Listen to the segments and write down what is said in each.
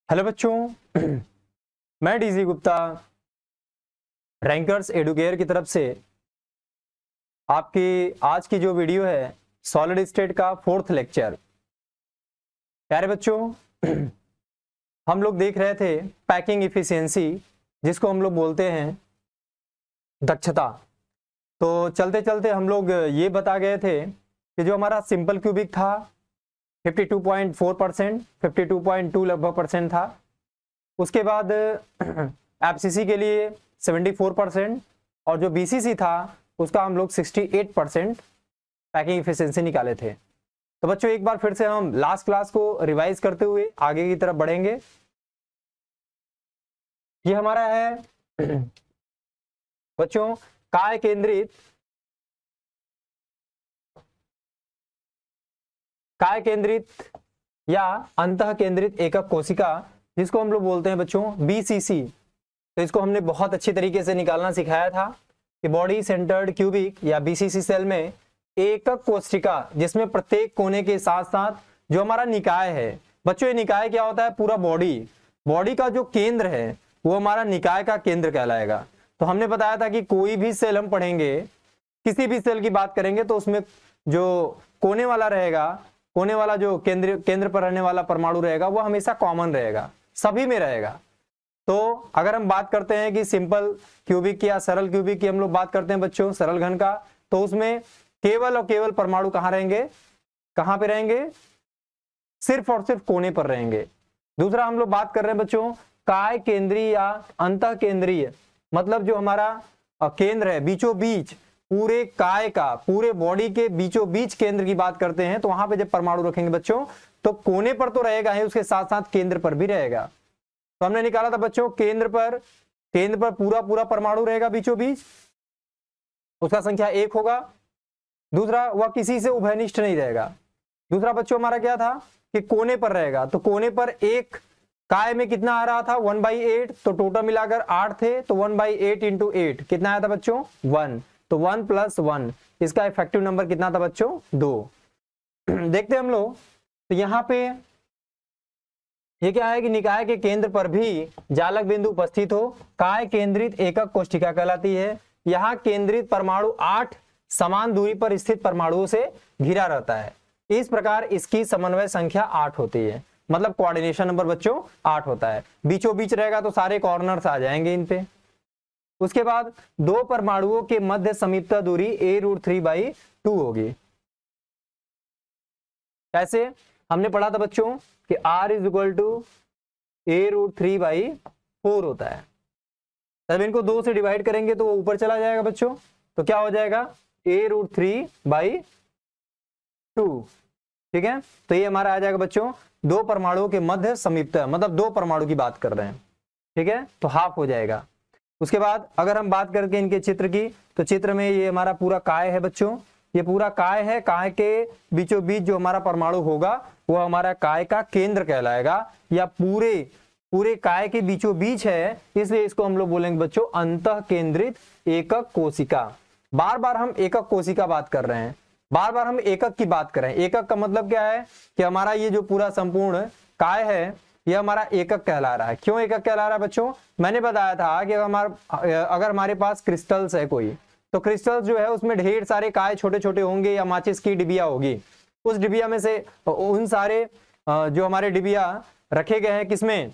Hello बच्चों, मैं DG Gupta rankers Educare की तरफ से आपकी आज की जो वीडियो है सॉलिड स्टेट का 4th लेक्चर। प्यारे बच्चों, हम लोग देख रहे थे पैकिंग इफिशिएंसी, जिसको हम लोग बोलते हैं दक्षता। तो चलते चलते हम लोग ये बता गए थे कि जो हमारा सिंपल क्यूबिक था 52.4%, 52.2 लगभग परसेंट था। उसके बाद एफसीसी के लिए 74% और जो बीसीसी था उसका हम लोग 68% पैकिंग इफिशिएंसी निकाले थे। तो बच्चों एक बार फिर से हम लास्ट क्लास को रिवाइज करते हुए आगे की तरफ बढ़ेंगे। ये हमारा है बच्चों काय केंद्रित या अंतः केंद्रित एकक कोशिका, जिसको हम लोग बोलते हैं बच्चों बीसीसी। तो इसको हमने बहुत अच्छी तरीके से निकालना सिखाया था कि बॉडी सेंटर्ड क्यूबिक या बीसीसी सेल में एकक कोशिका, जिसमें प्रत्येक कोने के साथ साथ जो हमारा निकाय है बच्चों, ये निकाय क्या होता है? पूरा बॉडी का जो केंद्र है वो हमारा निकाय का केंद्र कहलाएगा। तो हमने बताया था कि कोई भी सेल हम पढ़ेंगे, किसी भी सेल की बात करेंगे तो उसमें जो कोने वाला रहेगा, कोने वाला जो केंद्र पर रहने वाला परमाणु रहेगा वो हमेशा कॉमन रहेगा, सभी में रहेगा। तो अगर हम बात करते हैं कि सिंपल क्यूबिक या सरल क्यूबिक की हम लोग बात करते हैं बच्चों, सरल घन का, तो उसमें केवल और केवल परमाणु कहाँ रहेंगे? कहाँ पे रहेंगे? सिर्फ और सिर्फ कोने पर रहेंगे। दूसरा हम लोग बात कर रहे हैं बच्चों काय केंद्रीय या अंतः केंद्रीय, मतलब जो हमारा केंद्र है बीचों बीच, पूरे काय का, पूरे बॉडी के बीचों बीच केंद्र की बात करते हैं, तो वहां पे जब परमाणु रखेंगे बच्चों तो कोने पर तो रहेगा ही, उसके साथ साथ केंद्र पर भी रहेगा। तो हमने निकाला था बच्चों केंद्र पर पूरा परमाणु रहेगा बीचों बीच, उसका संख्या 1 होगा। दूसरा वह किसी से उभयनिष्ठ नहीं रहेगा। दूसरा बच्चों हमारा क्या था कि कोने पर रहेगा, तो कोने पर एक काय में कितना आ रहा था? 1/8, तो टोटल मिलाकर 8 थे, तो 1/8 इंटू 8 कितना आया था बच्चों? 1। तो 1 + 1, इसका इफेक्टिव नंबर कितना था बच्चों? 2। देखते हैं हम लोग, तो यहाँ पे ये क्या है कि निकाय के केंद्र पर भी जालक बिंदु उपस्थित हो, काय केंद्रित एकक कोशिका कहलाती है। यहाँ केंद्रित परमाणु 8 समान दूरी पर स्थित परमाणुओं से घिरा रहता है। इस प्रकार इसकी समन्वय संख्या 8 होती है, मतलब कोऑर्डिनेशन नंबर बच्चों 8 होता है। बीचों बीच रहेगा तो सारे कॉर्नर्स आ जाएंगे इन पे। उसके बाद दो परमाणुओं के मध्य समीपता दूरी a√3/2 होगी। ऐसे हमने पढ़ा था बच्चों कि r = a√3/4 होता है। तब इनको 2 से डिवाइड करेंगे तो वो ऊपर चला जाएगा बच्चों, तो क्या हो जाएगा? a√3/2। ठीक है, तो ये हमारा आ जाएगा बच्चों दो परमाणुओं के मध्य समीपता, मतलब 2 परमाणु की बात कर रहे हैं। ठीक है, तो हाफ हो जाएगा। उसके बाद अगर हम बात करके इनके चित्र की, तो चित्र में ये हमारा पूरा काय है बच्चों, ये पूरा काय है। काय के बीचों बीच जो हमारा परमाणु होगा वो हमारा काय का केंद्र कहलाएगा, या पूरे काय के बीचों बीच है, इसलिए इसको हम लोग बोलेंगे बच्चों अंतः केंद्रित एकक कोशिका। बार बार हम एकक कोशिका बात कर रहे हैं, बार बार हम एकक की बात कर रहे हैं। एकक का मतलब क्या है कि हमारा ये जो पूरा संपूर्ण काय है यह हमारा एकक कहला रहा है। क्यों एकक कहला रहा है बच्चों? मैंने बताया था कि अगर हमारे पास क्रिस्टल्स है कोई, तो क्रिस्टल्स जो है उसमें ढेर सारे काय छोटे छोटे होंगे, या माचिस की डिबिया होगी। उस डिबिया में से उन सारे जो हमारे डिबिया रखे गए हैं किसमें?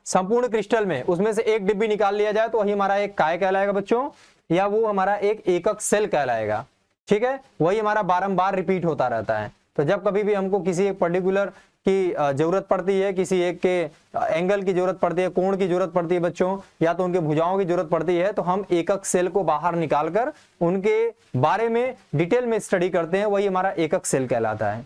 संपूर्ण क्रिस्टल में, उसमें से एक डिब्बी निकाल लिया जाए तो वही हमारा एक काय कहलाएगा बच्चों, या वो हमारा एक एकक सेल कहलाएगा। ठीक है, वही हमारा बारंबार रिपीट होता रहता है। तो जब कभी भी हमको किसी एक पर्टिकुलर की जरूरत पड़ती है, किसी एक के एंगल की जरूरत पड़ती है, कोण की जरूरत पड़ती है बच्चों, या तो उनके भुजाओं की जरूरत पड़ती है, तो हम एकक सेल को बाहर निकालकर उनके बारे में डिटेल में स्टडी करते हैं, वही हमारा एकक सेल कहलाता है।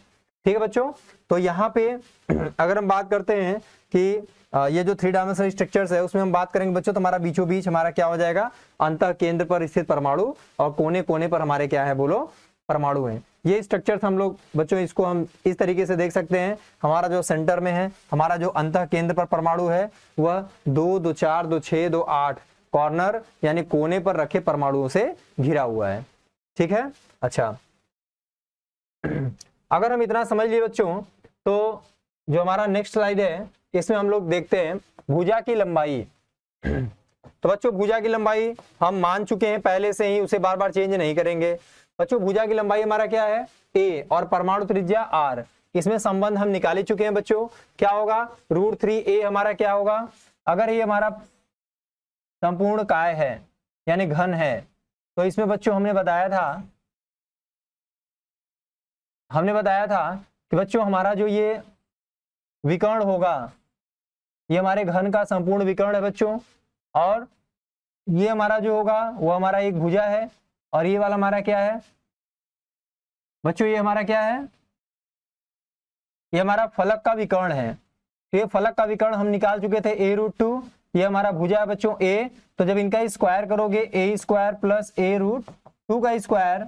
ठीक है बच्चों, तो यहाँ पे अगर हम बात करते हैं कि ये जो 3 डायमेंशनल स्ट्रक्चर्स है उसमें हम बात करेंगे बच्चों, तो हमारा बीचों बीच हमारा क्या हो जाएगा? अंतः केंद्र पर स्थित परमाणु, और कोने कोने पर हमारे क्या है बोलो? परमाणु हैं। ये स्ट्रक्चर्स हम लोग बच्चों इसको हम इस तरीके से देख सकते हैं। हमारा जो सेंटर में है, हमारा जो अंतः केंद्र पर परमाणु है वह 2, 2, 4, 2, 6, 2, 8 कॉर्नर यानी कोने पर रखे परमाणुओं से घिरा हुआ है। ठीक है, अच्छा अगर हम इतना समझ लिए बच्चों, तो जो हमारा नेक्स्ट स्लाइड है इसमें हम लोग देखते हैं भुजा की लंबाई। तो बच्चों भुजा की लंबाई हम मान चुके हैं पहले से ही, उसे बार बार चेंज नहीं करेंगे। बच्चों भुजा की लंबाई हमारा क्या है, a, और परमाणु त्रिज्या r। इसमें संबंध हम निकाल ही चुके हैं बच्चों। क्या होगा, √3a हमारा क्या होगा, अगर ये हमारा संपूर्ण काय है यानी घन है, तो इसमें बच्चों हमने बताया था कि बच्चों हमारा जो ये विकर्ण होगा, ये हमारे घन का संपूर्ण विकर्ण है बच्चों, और ये हमारा जो होगा वो हमारा एक भुजा है, और ये वाला हमारा क्या है बच्चों, ये हमारा क्या है, ये हमारा फलक का विकर्ण है। तो ये फलक का विकर्ण हम निकाल चुके थे a√2, ये हमारा भुजा है बच्चों a। तो जब इनका स्क्वायर करोगे a² प्लस a√2 का स्क्वायर,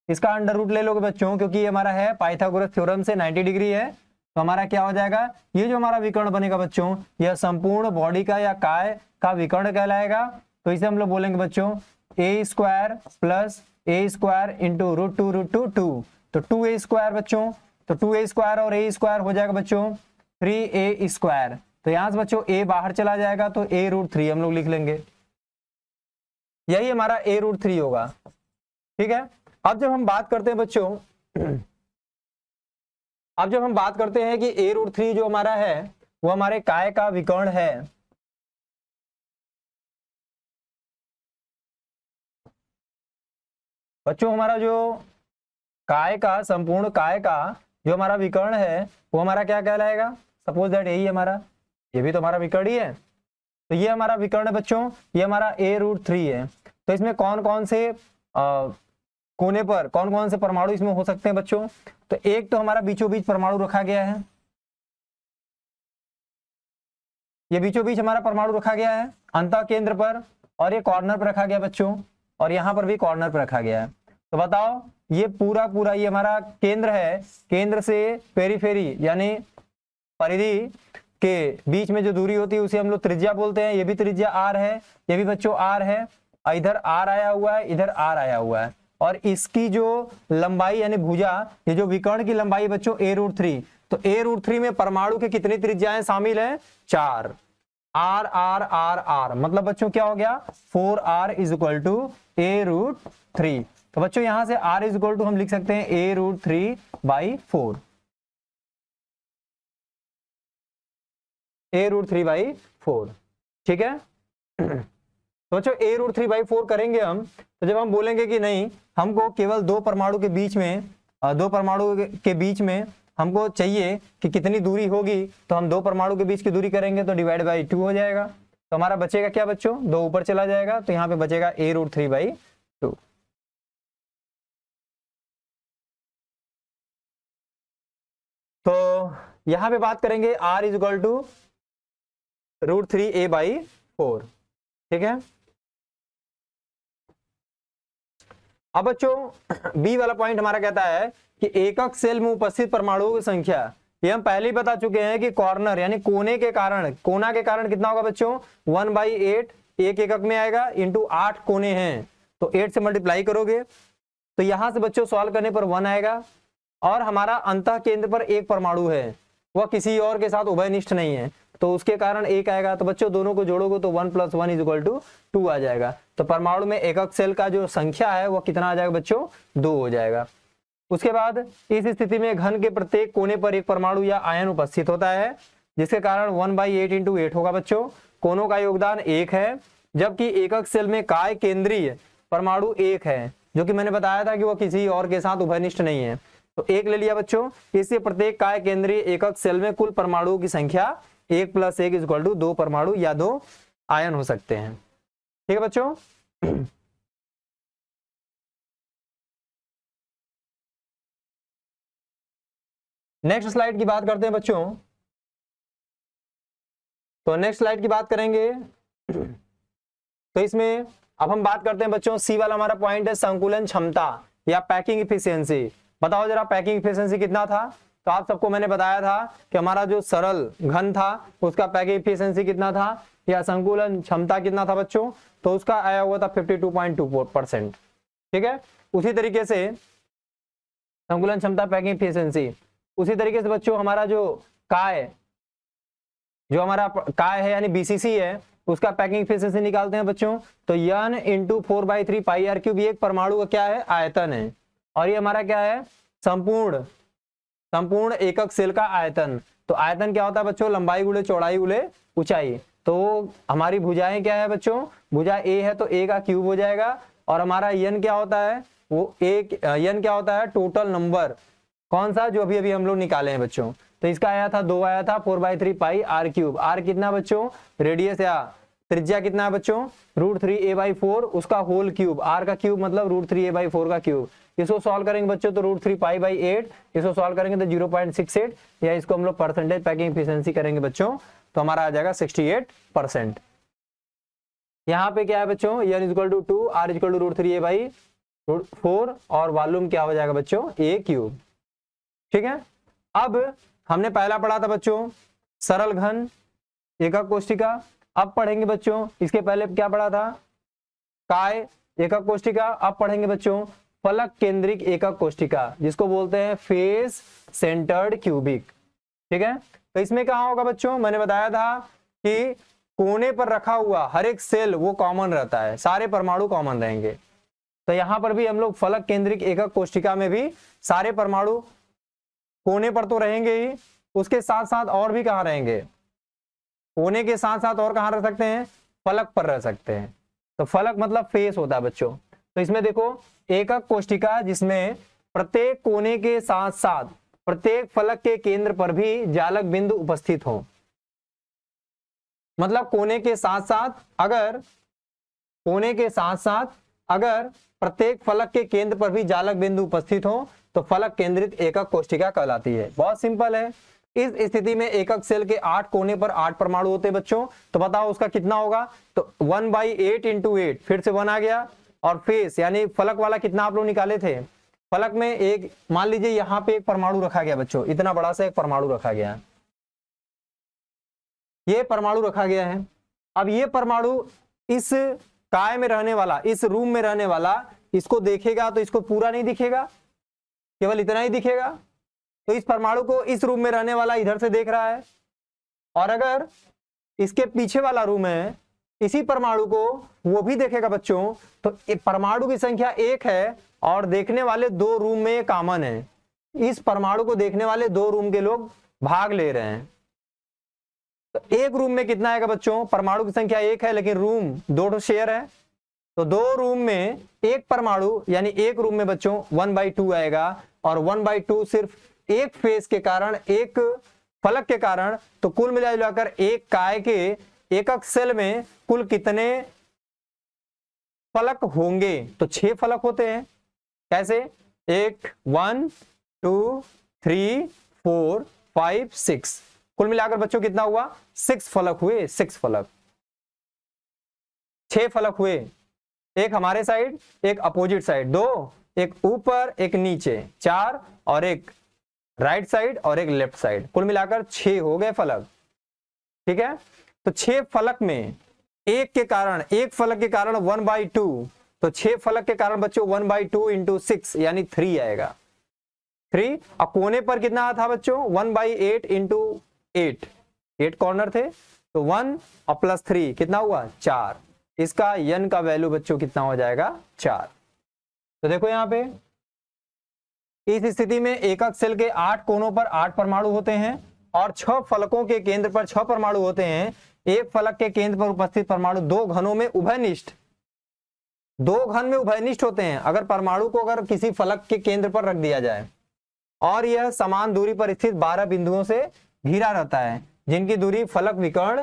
इसका अंडर रूट ले लोगे बच्चों, क्योंकि ये हमारा है पाइथागोरस थ्योरम से 90 डिग्री है। तो हमारा क्या हो जाएगा, ये जो हमारा विकर्ण बनेगा बच्चों, यह संपूर्ण बॉडी का या काय का विकर्ण कहलाएगा। तो इसे हम लोग बोलेंगे बच्चों a² प्लस a² इंटू √2 तो 2a² बच्चों, तो 2a² और a² हो जाएगा बच्चों 3a²। तो यहां से बच्चों a बाहर चला जाएगा, तो a√3 हम लोग लिख लेंगे, यही हमारा a√3 होगा। ठीक है। अब जब हम बात करते हैं बच्चों, अब जब हम बात करते हैं कि a√3 जो हमारा है वो हमारे काय का विकर्ण है, बच्चों हमारा जो काय का संपूर्ण काय का जो हमारा विकर्ण है वो हमारा क्या कहलाएगा, सपोज दैट यही हमारा, ये भी तो हमारा विकर्ण ही है। तो ये हमारा विकर्ण है बच्चों, ये हमारा a√3 है। तो इसमें कौन कौन से कोने पर कौन कौन से परमाणु इसमें हो सकते हैं बच्चों, तो एक तो हमारा बीचों बीच परमाणु रखा गया है, ये बीचों बीच हमारा परमाणु रखा गया है अंतः केंद्र पर, और ये कॉर्नर पर रखा गया बच्चों, और यहां पर भी कॉर्नर पर रखा गया है। तो बताओ ये पूरा ये हमारा केंद्र है, केंद्र से पेरीफेरी यानी परिधि के बीच में जो दूरी होती है उसे हम लोग त्रिज्या बोलते हैं। ये भी त्रिज्या r है, ये भी बच्चों r है, इधर r आया हुआ है, इधर r आया हुआ है, और इसकी जो लंबाई यानी भुजा, ये जो विकर्ण की लंबाई बच्चों a√3, तो a√3 में परमाणु के कितनी त्रिज्याएं शामिल हैं, 4, r r r r, मतलब बच्चों क्या हो गया 4r = a√3। तो बच्चों यहां से r = हम लिख सकते हैं a√3/4, a√3/4। ठीक है। तो बच्चों a√3/4 करेंगे हम, तो जब हम बोलेंगे कि नहीं हमको केवल दो परमाणु के बीच में हमको चाहिए कि कितनी दूरी होगी, तो हम दो परमाणु के बीच की दूरी करेंगे तो /2 हो जाएगा। तो हमारा बचेगा क्या बच्चों, 2 ऊपर चला जाएगा, तो यहाँ पे बचेगा a√3/2। तो यहाँ पे बात करेंगे r = √3a/4। ठीक है। अब बच्चों बी वाला पॉइंट हमारा कहता है कि एकक सेल में उपस्थित परमाणुओं की संख्या, ये हम पहले ही बता चुके हैं कि कॉर्नर यानी कोना के कारण कितना होगा बच्चों, 1/8 एक एकक में आएगा, इंटू 8 कोने हैं तो 8 से मल्टीप्लाई करोगे, तो यहां से बच्चों सॉल्व करने पर 1 आएगा। और हमारा अंतः केंद्र पर एक परमाणु है, वह किसी और के साथ उभयनिष्ठ नहीं है, तो उसके कारण 1 आएगा। तो बच्चों दोनों को जोड़ोगे तो 1 + 1 = 2 आ जाएगा। तो परमाणु में एकक सेल का जो संख्या है वो कितना आ जाएगा बच्चों, 2 हो जाएगा। उसके बाद इस स्थिति में घन के प्रत्येक कोने पर एक परमाणु या आयन उपस्थित होता है, जिसके कारण 1/8 × 8 होगा बच्चों। कोनों का योगदान 1 है, जबकि एकक सेल में काय केंद्रीय परमाणु 1 है, जो कि मैंने बताया था कि वो किसी और के साथ उभयनिष्ठ नहीं है, तो 1 ले लिया बच्चों। इससे प्रत्येक काय केंद्रीय एकक सेल में कुल परमाणुओं की संख्या 1 + 1 = 2 परमाणु या 2 आयन हो सकते हैं। ठीक है बच्चों। नेक्स्ट स्लाइड की बात करते हैं बच्चों। तो नेक्स्ट स्लाइड की बात करेंगे, तो इसमें अब हम बात करते हैं बच्चों, सी वाला हमारा पॉइंट है संकुलन क्षमता या पैकिंग इफिशियंसी। बताओ जरा पैकिंग इफिशियंसी कितना था। तो आप सबको मैंने बताया था कि हमारा जो सरल घन था उसका पैकिंग इफिशियंसी कितना था, या संकुलन क्षमता कितना था बच्चों, तो उसका आया हुआ था 52.24%। ठीक है। उसी तरीके से संकुलन क्षमता पैकिंग इफिशियंसी, उसी तरीके से बच्चों हमारा जो काय जो हमारा काय है यानी बीसीसी है, उसका पैकिंग एफिशिएंसी निकालते हैं बच्चों, तो n into 4/3 pi r cube, ये एक परमाणु का क्या है, आयतन है, और ये हमारा क्या है, संपूर्ण एकक सेल का आयतन। तो आयतन क्या होता है बच्चों, लंबाई गुणे चौड़ाई गुणे ऊंचाई। तो हमारी भुजाएं क्या है बच्चों, भुजा ए है तो ए का क्यूब हो जाएगा, और हमारा n क्या होता है, वो n क्या होता है, टोटल नंबर, कौन सा, जो अभी हम लोग निकाले हैं बच्चों। तो इसका आया था 2 आया था 4/3 पाई आर क्यूब। आर कितना बच्चों, रेडियस या त्रिज्या कितना है बच्चों, √3a/4, उसका होल क्यूब, आर का क्यूब मतलब √3a/4 का क्यूब। इसको सॉल्व करेंगे बच्चों तो √3 पाई/8, इसको सॉल्व करेंगे तो 0.68, या इसको हम लोग परसेंटेज पैकिंग एफिशिएंसी करेंगे बच्चों तो हमारा आ जाएगा 68%। यहाँ पे क्या है बच्चों, n = 2, r = √3a/4, और वॉल्यूम क्या हो जाएगा बच्चों, a क्यूब। ठीक है, अब हमने पहला पढ़ा था बच्चों सरल घन एकक कोष्ठिका। अब पढ़ेंगे बच्चों, इसके पहले क्या पढ़ा था, काय एकक कोष्ठिका। अब पढ़ेंगे बच्चों फलक केंद्रिक एकक कोष्ठिका, जिसको बोलते हैं फेस सेंटर्ड क्यूबिक। ठीक है, तो इसमें कहाँ होगा बच्चों, मैंने बताया था कि कोने पर रखा हुआ हर एक सेल वो कॉमन रहता है, सारे परमाणु कॉमन रहेंगे। तो यहां पर भी हम लोग फलक केंद्रिक एकक कोष्ठिका में भी सारे परमाणु कोने पर तो रहेंगे ही, उसके साथ साथ और भी कहां रहेंगे, कोने के साथ साथ और कहां रह सकते हैं, फलक पर रह सकते हैं। तो फलक मतलब फेस होता है बच्चों। तो इसमें देखो एकक कोष्ठिका जिसमें प्रत्येक कोने के साथ साथ प्रत्येक फलक के केंद्र पर भी जालक बिंदु उपस्थित हो। मतलब कोने के साथ साथ अगर प्रत्येक फलक के केंद्र पर भी जालक बिंदु उपस्थित हो तो फलक केंद्रित एकक कोष्ठिका कहलाती है। बहुत सिंपल है। इस स्थिति में एकक सेल के 8 कोने पर 8 परमाणु होते हैं बच्चों, तो बताओ उसका कितना होगा, तो 1/8 × 8, फिर से 1 आ गया, और फेस यानी फलक वाला कितना आप लोग निकाले थे, फलक में एक, मान लीजिए यहाँ पे एक परमाणु रखा गया बच्चों, इतना बड़ा सा एक परमाणु रखा गया है, ये परमाणु रखा गया है। अब ये परमाणु इस काय में रहने वाला, इस रूम में रहने वाला, इसको देखेगा तो इसको पूरा नहीं दिखेगा, केवल इतना ही दिखेगा। तो इस परमाणु को इस रूम में रहने वाला इधर से देख रहा है, और अगर इसके पीछे वाला रूम है, इसी परमाणु को वो भी देखेगा बच्चों, तो परमाणु की संख्या 1 है और देखने वाले 2 रूम में कॉमन है। इस परमाणु को देखने वाले 2 रूम के लोग भाग ले रहे हैं। तो एक रूम में कितना आएगा बच्चों, परमाणु की संख्या 1 है लेकिन रूम 2 शेयर है, तो 2 रूम में एक परमाणु यानी एक रूम में बच्चों 1/2 आएगा, और 1/2 सिर्फ एक फेस के कारण, एक फलक के कारण। तो कुल मिलाकर एक काय के एकक सेल में कुल कितने फलक होंगे, तो 6 फलक होते हैं। कैसे, 1 2 3 4 5 6, कुल मिलाकर बच्चों कितना हुआ, 6 फलक हुए, 6 फलक, 6 फलक हुए, एक हमारे साइड एक अपोजिट साइड, 2, एक ऊपर एक नीचे 4, और एक राइट साइड और एक लेफ्ट साइड, कुल मिलाकर 6 हो गए फलक। ठीक है, तो 6 फलक में एक के कारण, एक फलक के कारण 1/2, तो 6 फलक के कारण बच्चों 1/2 × 6 यानी 3 आएगा, 3। और कोने पर कितना था बच्चों, 1/8 × 8, 8 कॉर्नर थे, तो 1 और +3 कितना हुआ, 4। इसका n का वैल्यू बच्चों कितना हो जाएगा, 4। तो देखो यहाँ पे इस स्थिति में एकक सेल के 8 कोनों पर 8 परमाणु होते हैं, और 6 फलकों के केंद्र पर 6 परमाणु होते हैं। एक फलक के केंद्र पर उपस्थित परमाणु 2 घनों में उभयनिष्ठ, 2 घन में उभयनिष्ठ होते हैं। अगर परमाणु को अगर किसी फलक के केंद्र पर रख दिया जाए, और यह समान दूरी पर स्थित 12 बिंदुओं से घिरा रहता है, जिनकी दूरी फलक विकर्ण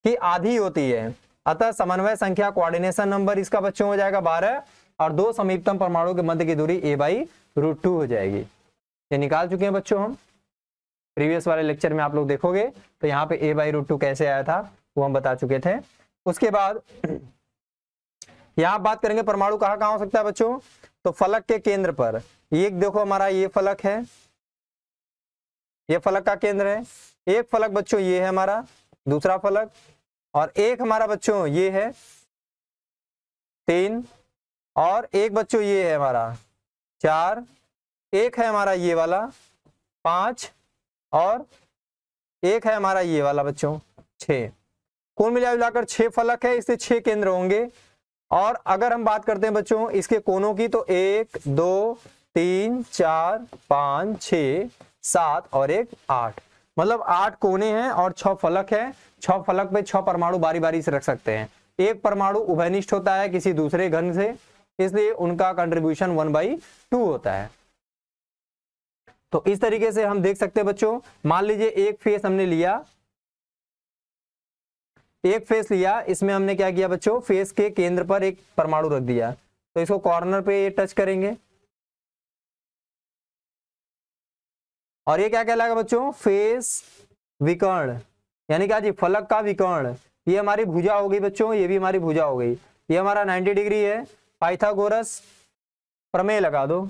की आधी होती है। अतः समन्वय संख्या, कोऑर्डिनेशन नंबर इसका बच्चों हो जाएगा 12, और 2 समीपतम परमाणु के मध्य की दूरी a/√2 हो जाएगी। ये निकाल चुके हैं बच्चों हम, प्रीवियस वाले लेक्चर में आप लोग देखोगे तो यहाँ पे a/√2 कैसे आया था वो हम बता चुके थे। उसके बाद यहाँ बात करेंगे परमाणु कहाँ कहाँ हो सकता है बच्चों, तो फलक के केंद्र पर। एक देखो हमारा ये फलक है, ये फलक का केंद्र है। एक फलक बच्चों ये है हमारा दूसरा फलक, और एक हमारा बच्चों ये है 3, और एक बच्चों ये है हमारा 4, एक है हमारा ये वाला 5, और एक है हमारा ये वाला बच्चों 6, कुल मिलाकर 6 फलक है, इससे 6 केंद्र होंगे। और अगर हम बात करते हैं बच्चों इसके कोनों की, तो 1 2 3 4 5 6 7 और 1 8, मतलब 8 कोने हैं और 6 फलक है। 6 फलक पे 6 परमाणु बारी बारी से रख सकते हैं। एक परमाणु उभयनिष्ठ होता है किसी दूसरे घन से, इसलिए उनका कंट्रीब्यूशन 1/2 होता है। तो इस तरीके से हम देख सकते हैं बच्चों, मान लीजिए एक फेस हमने लिया, एक फेस लिया, इसमें हमने क्या किया बच्चों, फेस के केंद्र पर एक परमाणु रख दिया, तो इसको कॉर्नर पे ये टच करेंगे और ये क्या कहलाएगा बच्चों, फेस विकर्ण, यानी क्या जी, फलक का विकर्ण। ये हमारी भुजा हो गई बच्चों, ये भी हमारी भुजा हो गई, ये हमारा 90 डिग्री है। पाइथागोरस प्रमेय लगा दो,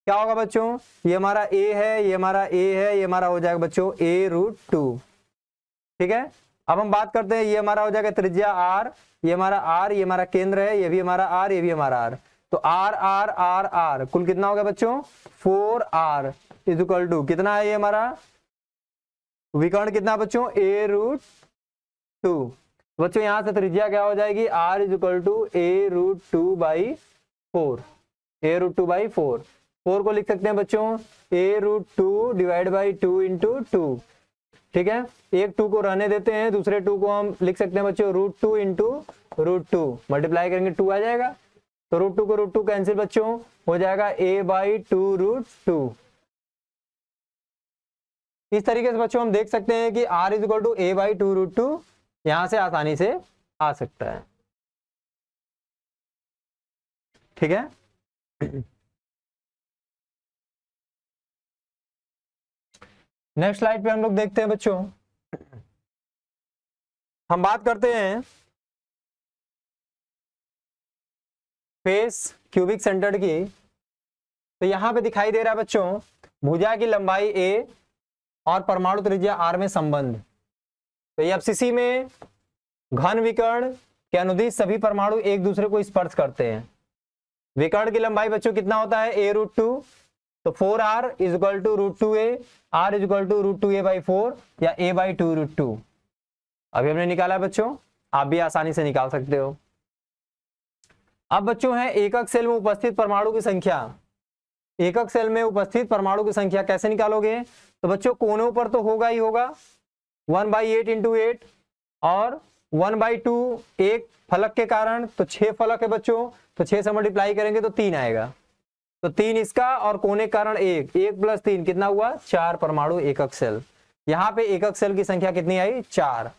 क्या होगा बच्चों, ये हमारा ए है, ये हमारा ए है, ये हमारा हो जाएगा बच्चों a√2, ठीक है। अब हम बात करते हैं, ये हमारा हो जाएगा त्रिज्या r, ये हमारा r, ये हमारा केंद्र है, ये भी हमारा r, ये भी हमारा r, तो r r r r कुल कितना हो गया बच्चों, 4r = कितना है, ये हमारा विकर्ण कितना बच्चों, a√2। बच्चों यहां से त्रिज्या क्या हो जाएगी, r = a√2/4, a√2/4, 4 को लिख सकते हैं बच्चों a√2 / 2 × 2, ठीक है। एक 2 को रहने देते हैं, दूसरे 2 को हम लिख सकते हैं बच्चों √2 × √2, मल्टीप्लाई करेंगे 2 आ जाएगा, तो √2 को √2 कैंसिल बच्चों, हो जाएगा a/2√2। इस तरीके से बच्चों हम देख सकते हैं कि r = a/2√2 यहां से आसानी से आ सकता है, ठीक है। नेक्स्ट स्लाइड पे हम लोग देखते हैं बच्चों, हम बात करते हैं फेस क्यूबिक सेंटर्ड की। तो यहां पे दिखाई दे रहा है बच्चों, भुजा की लंबाई a और परमाणु त्रिज्या r में संबंध। तो ये एफसीसी में घन विकर्ण के अनुदिश सभी परमाणु एक दूसरे को स्पर्श करते हैं। विकर्ण की लंबाई बच्चों कितना होता है, a√2, तो 4r = √2a, r = √2a/4 या a/2√2। अभी हमने निकाला है बच्चों, आप भी आसानी से निकाल सकते हो। अब बच्चों है एकक सेल में उपस्थित परमाणु की संख्या। एकक सेल में उपस्थित परमाणु की संख्या कैसे निकालोगे, तो बच्चों कोनों पर तो होगा ही होगा, 1/8 × 8 और 1/2 एक फलक के कारण, तो 6 फलक है बच्चों, तो 6 से मल्टीप्लाई करेंगे तो 3 आएगा, तो 3 इसका और कोने के कारण 1 + 3 कितना हुआ, 4 परमाणु एकक सेल। यहाँ पे एकक सेल की संख्या कितनी आई, 4।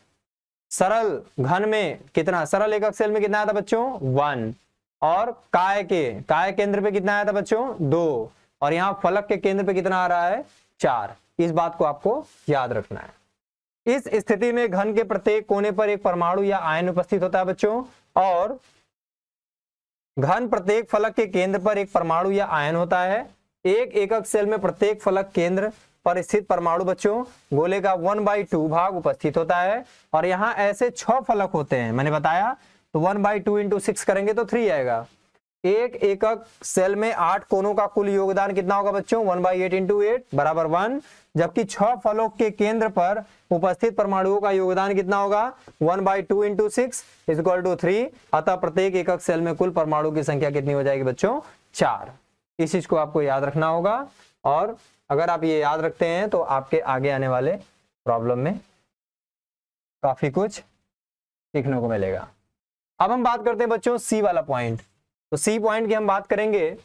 सरल घन में कितना, सरल एकक सेल में कितना आया था बच्चों, 1, और काय केंद्र पे कितना आया था बच्चों, 2, और यहाँ फलक के केंद्र पे कितना आ रहा है, 4। इस बात को आपको याद रखना है। इस स्थिति में घन के प्रत्येक कोने पर एक परमाणु या आयन उपस्थित होता है बच्चों, और घन प्रत्येक फलक के केंद्र पर एक परमाणु या आयन होता है। एक एकक सेल में प्रत्येक फलक केंद्र पर स्थित परमाणु बच्चों गोले का 1/2 भाग उपस्थित होता है, और यहाँ ऐसे 6 फलक होते हैं, मैंने बताया, तो 1/2 × 6 करेंगे तो 3 आएगा। एक एकक सेल में 8 कोनों का कुल योगदान कितना होगा बच्चों, 1/8 × 8 = 1, जबकि 6 फलक के केंद्र पर उपस्थित परमाणुओं का योगदान कितना होगा, 1/2 × 6 = 3। अतः प्रत्येक एकक सेल में कुल परमाणु की संख्या कितनी हो जाएगी बच्चों, 4। इस चीज को आपको याद रखना होगा, और अगर आप ये याद रखते हैं तो आपके आगे आने वाले प्रॉब्लम में काफी कुछ सीखने को मिलेगा। अब हम बात करते हैं बच्चों सी वाला पॉइंट। तो सी पॉइंट की हम बात करेंगे,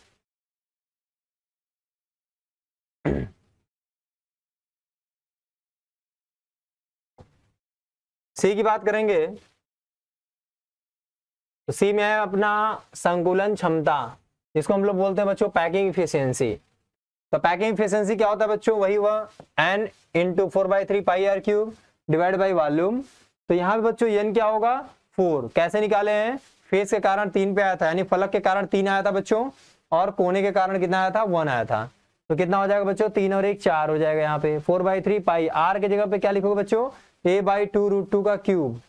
सी की बात करेंगे, तो सी में है अपना संकुलन क्षमता, जिसको हम लोग बोलते हैं बच्चों पैकिंग इफिशियंसी। तो पैकिंग इफिशियंसी क्या होता है बच्चों, वही हुआ n × 4/3 πr³ divide by volume. तो यहाँ पे बच्चों n क्या होगा, 4। कैसे निकाले हैं, फेस के कारण 3 पे आया था, यानी फलक के कारण 3 आया था बच्चों, और कोने के कारण कितना आया था, 1 आया था। तो कितना हो जाएगा बच्चों, 3 और 1 4 हो जाएगा। यहाँ पे 4/3 पाई, r के जगह पे क्या लिखोगे बच्चों, a/2√2 का क्यूब,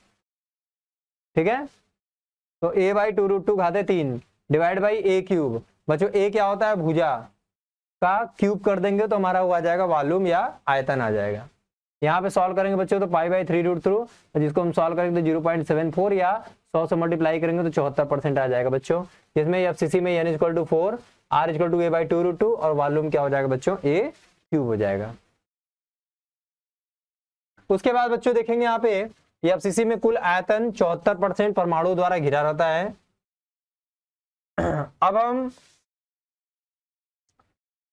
ठीक है। तो a/2√2 घाते 3 डिवाइड बाई a³ बच्चों, a क्या होता है, भुजा का क्यूब कर देंगे तो हमारा वो आ जाएगा वॉल्यूम या आयतन आ जाएगा। यहाँ पे सॉल्व करेंगे बच्चों तो π/3√2, जिसको हम सॉल्व करेंगे तो 0.74 या 100 से मल्टीप्लाई करेंगे तो 74% आ जाएगा बच्चों, जिसमें FCC में n = 4, R = a/2√2 और वॉल्यूम क्या हो जाएगा बच्चों, a³ हो जाएगा। उसके बाद बच्चों देखेंगे यहाँ पे FCC में कुल आयतन 74% परमाणु द्वारा घिरा रहता है। अब हम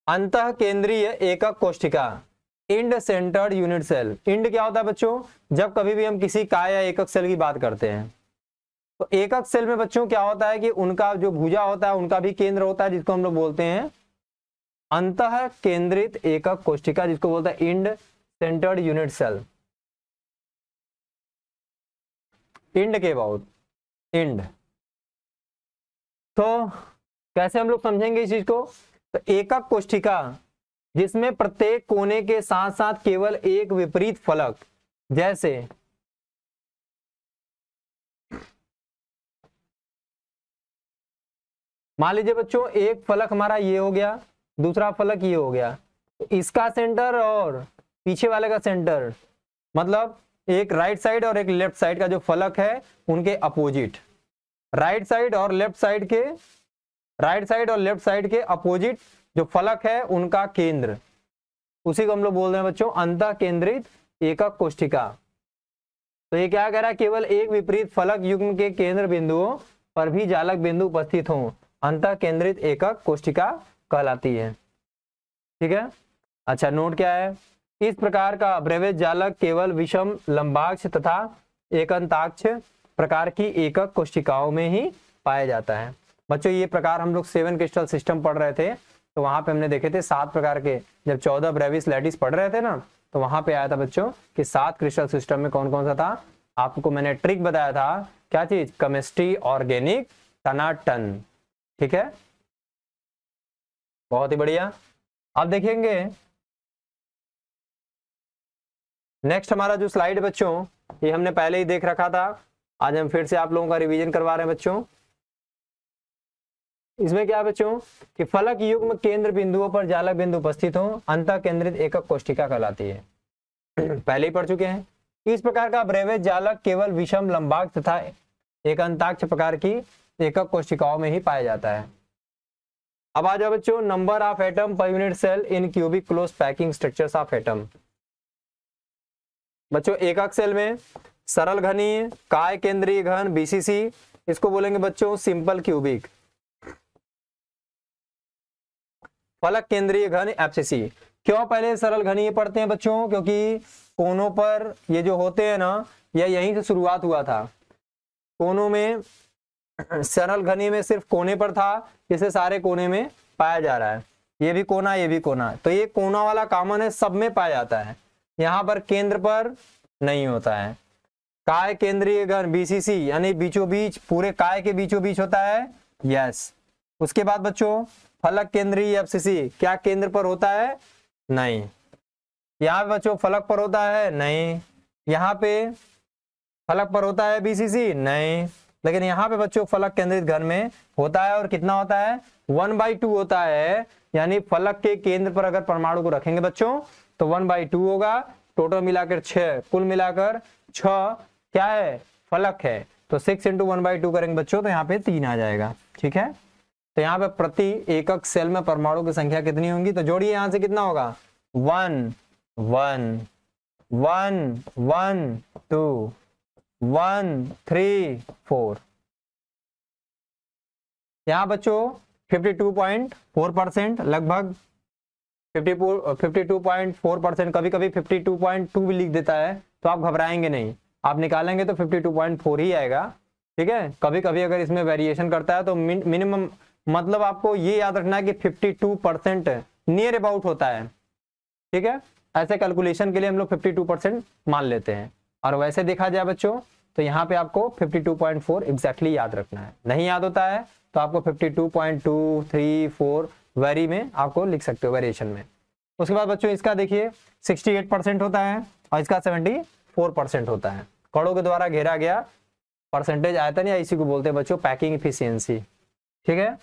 अंतः केंद्रीय एकक कोशिका, end centred unit cell. End क्या होता है बच्चों, जब कभी भी हम किसी काय या एकक सेल की बात करते हैं तो एकक सेल में बच्चों क्या होता है कि उनका जो भुजा होता है उनका भी केंद्र होता है, जिसको हम लोग बोलते हैं अंतः केंद्रित एकक कोशिका, जिसको बोलते हैं end centred unit cell. End के अबाउट इंड, तो कैसे हम लोग समझेंगे इस चीज को, तो एकक कोशिका जिसमें प्रत्येक कोने के साथ साथ केवल एक विपरीत फलक, जैसे मान लीजिए बच्चों एक फलक हमारा ये हो गया, दूसरा फलक ये हो गया, तो इसका सेंटर और पीछे वाले का सेंटर, मतलब एक राइट साइड और एक लेफ्ट साइड का जो फलक है उनके अपोजिट, राइट साइड और लेफ्ट साइड के अपोजिट जो फलक है उनका केंद्र, उसी को हम लोग बोल रहे हैं बच्चों अंतः केंद्रित एकक कोशिका। तो ये क्या कह रहा है, केवल एक विपरीत फलक युग्म के केंद्र बिंदुओं पर भी जालक बिंदु उपस्थित हों, अंतः केंद्रित एकक कोशिका कहलाती है। ठीक है, अच्छा नोट क्या है, इस प्रकार का अब्रेविज जालक केवल विषम लंबाक्ष तथा एकंताक्ष प्रकार की एकक कोशिकाओं में ही पाया जाता है। बच्चों ये प्रकार हम लोग 7 क्रिस्टल सिस्टम पढ़ रहे थे तो वहां पे हमने देखे थे 7 प्रकार के, जब 14 ब्रेविस लैटिस पढ़ रहे थे ना तो वहां पे आया था बच्चों कि 7 क्रिस्टल सिस्टम में कौन कौन सा था। आपको मैंने ट्रिक बताया था, क्या चीज, केमिस्ट्री, ऑर्गेनिक, टनाटन। ठीक है, बहुत ही बढ़िया। अब देखेंगे नेक्स्ट हमारा जो स्लाइड बच्चों, ये हमने पहले ही देख रखा था, आज हम फिर से आप लोगों का रिवीजन करवा रहे हैं बच्चों। इसमें क्या है बच्चों कि फलक युग्म केंद्र बिंदुओं पर जालक बिंदु उपस्थित हो, अंतः केंद्रित एकक कोशिका कहलाती है। पहले ही पढ़ चुके हैं। इस प्रकार का ब्रेवेज जालक केवल विषम लंबाक्ष तथा एकंताक्ष प्रकार की एकक कोशिकाओं में ही पाया जाता है। अब आ जाओ बच्चों, number of atom per unit cell in cubic close packing structures of atom. बच्चों एकक सेल में सरल घनीय, काय केंद्रीय घन BCC, इसको बोलेंगे बच्चों सिंपल क्यूबिक, फलक केंद्रीय घन FCC। क्यों पहले सरल घनीय पढ़ते हैं बच्चों, क्योंकि कोनों पर ये जो होते हैं ना, यह यहीं से शुरुआत हुआ था। कोनों में सरल घनीय में सिर्फ कोने पर था, इसे सारे कोने में पाया जा रहा है, ये भी कोना ये भी कोना, तो ये कोना वाला कॉमन है, सब में पाया जाता है, यहाँ पर केंद्र पर नहीं होता है। काय केंद्रीय घन BCC यानी बीचों बीच, पूरे काय के बीचों बीच होता है, यस। उसके बाद बच्चों फलक केंद्रीय FCC, क्या केंद्र पर होता है, नहीं। यहाँ पे बच्चों फलक पर होता है, नहीं। यहाँ पे फलक पर होता है BCC, नहीं। लेकिन यहाँ पे बच्चों फलक केंद्रित घन में होता है, और कितना होता है, 1/2 होता है। यानी फलक के केंद्र पर अगर परमाणु को रखेंगे बच्चों तो 1/2 होगा, टोटल मिलाकर 6, कुल मिलाकर 6 क्या है, फलक है। तो 6 × 1/2 करेंगे बच्चों तो यहाँ पे 3 आ जाएगा। ठीक है, तो यहाँ पे प्रति एकक सेल में परमाणु की संख्या कितनी होंगी, तो जोड़िए यहाँ से कितना होगा, 1 1 1 1 2 1 3 4। यहाँ बच्चों 52.4%, लगभग 52.4%, कभी कभी 52.2 भी लिख देता है, तो आप घबराएंगे नहीं, आप निकालेंगे तो 52.4 ही आएगा। ठीक है, कभी कभी अगर इसमें वेरिएशन करता है तो मिनिमम, मतलब आपको ये याद रखना है कि 52% नियर अबाउट होता है। ठीक है, ऐसे कैलकुलेशन के लिए हम लोग 52% मान लेते हैं, और वैसे देखा जाए बच्चों तो यहाँ पे आपको 52.4 एग्जैक्टली याद रखना है। नहीं याद होता है तो आपको 52.2 3 4 वेरी में आपको लिख सकते हो, वेरिएशन में। उसके बाद बच्चों इसका देखिए 68% होता है और इसका 74% होता है। कणों के द्वारा घेरा गया परसेंटेज आयतन, या इसी को बोलते हैं बच्चों पैकिंग इफिशियंसी। ठीक है,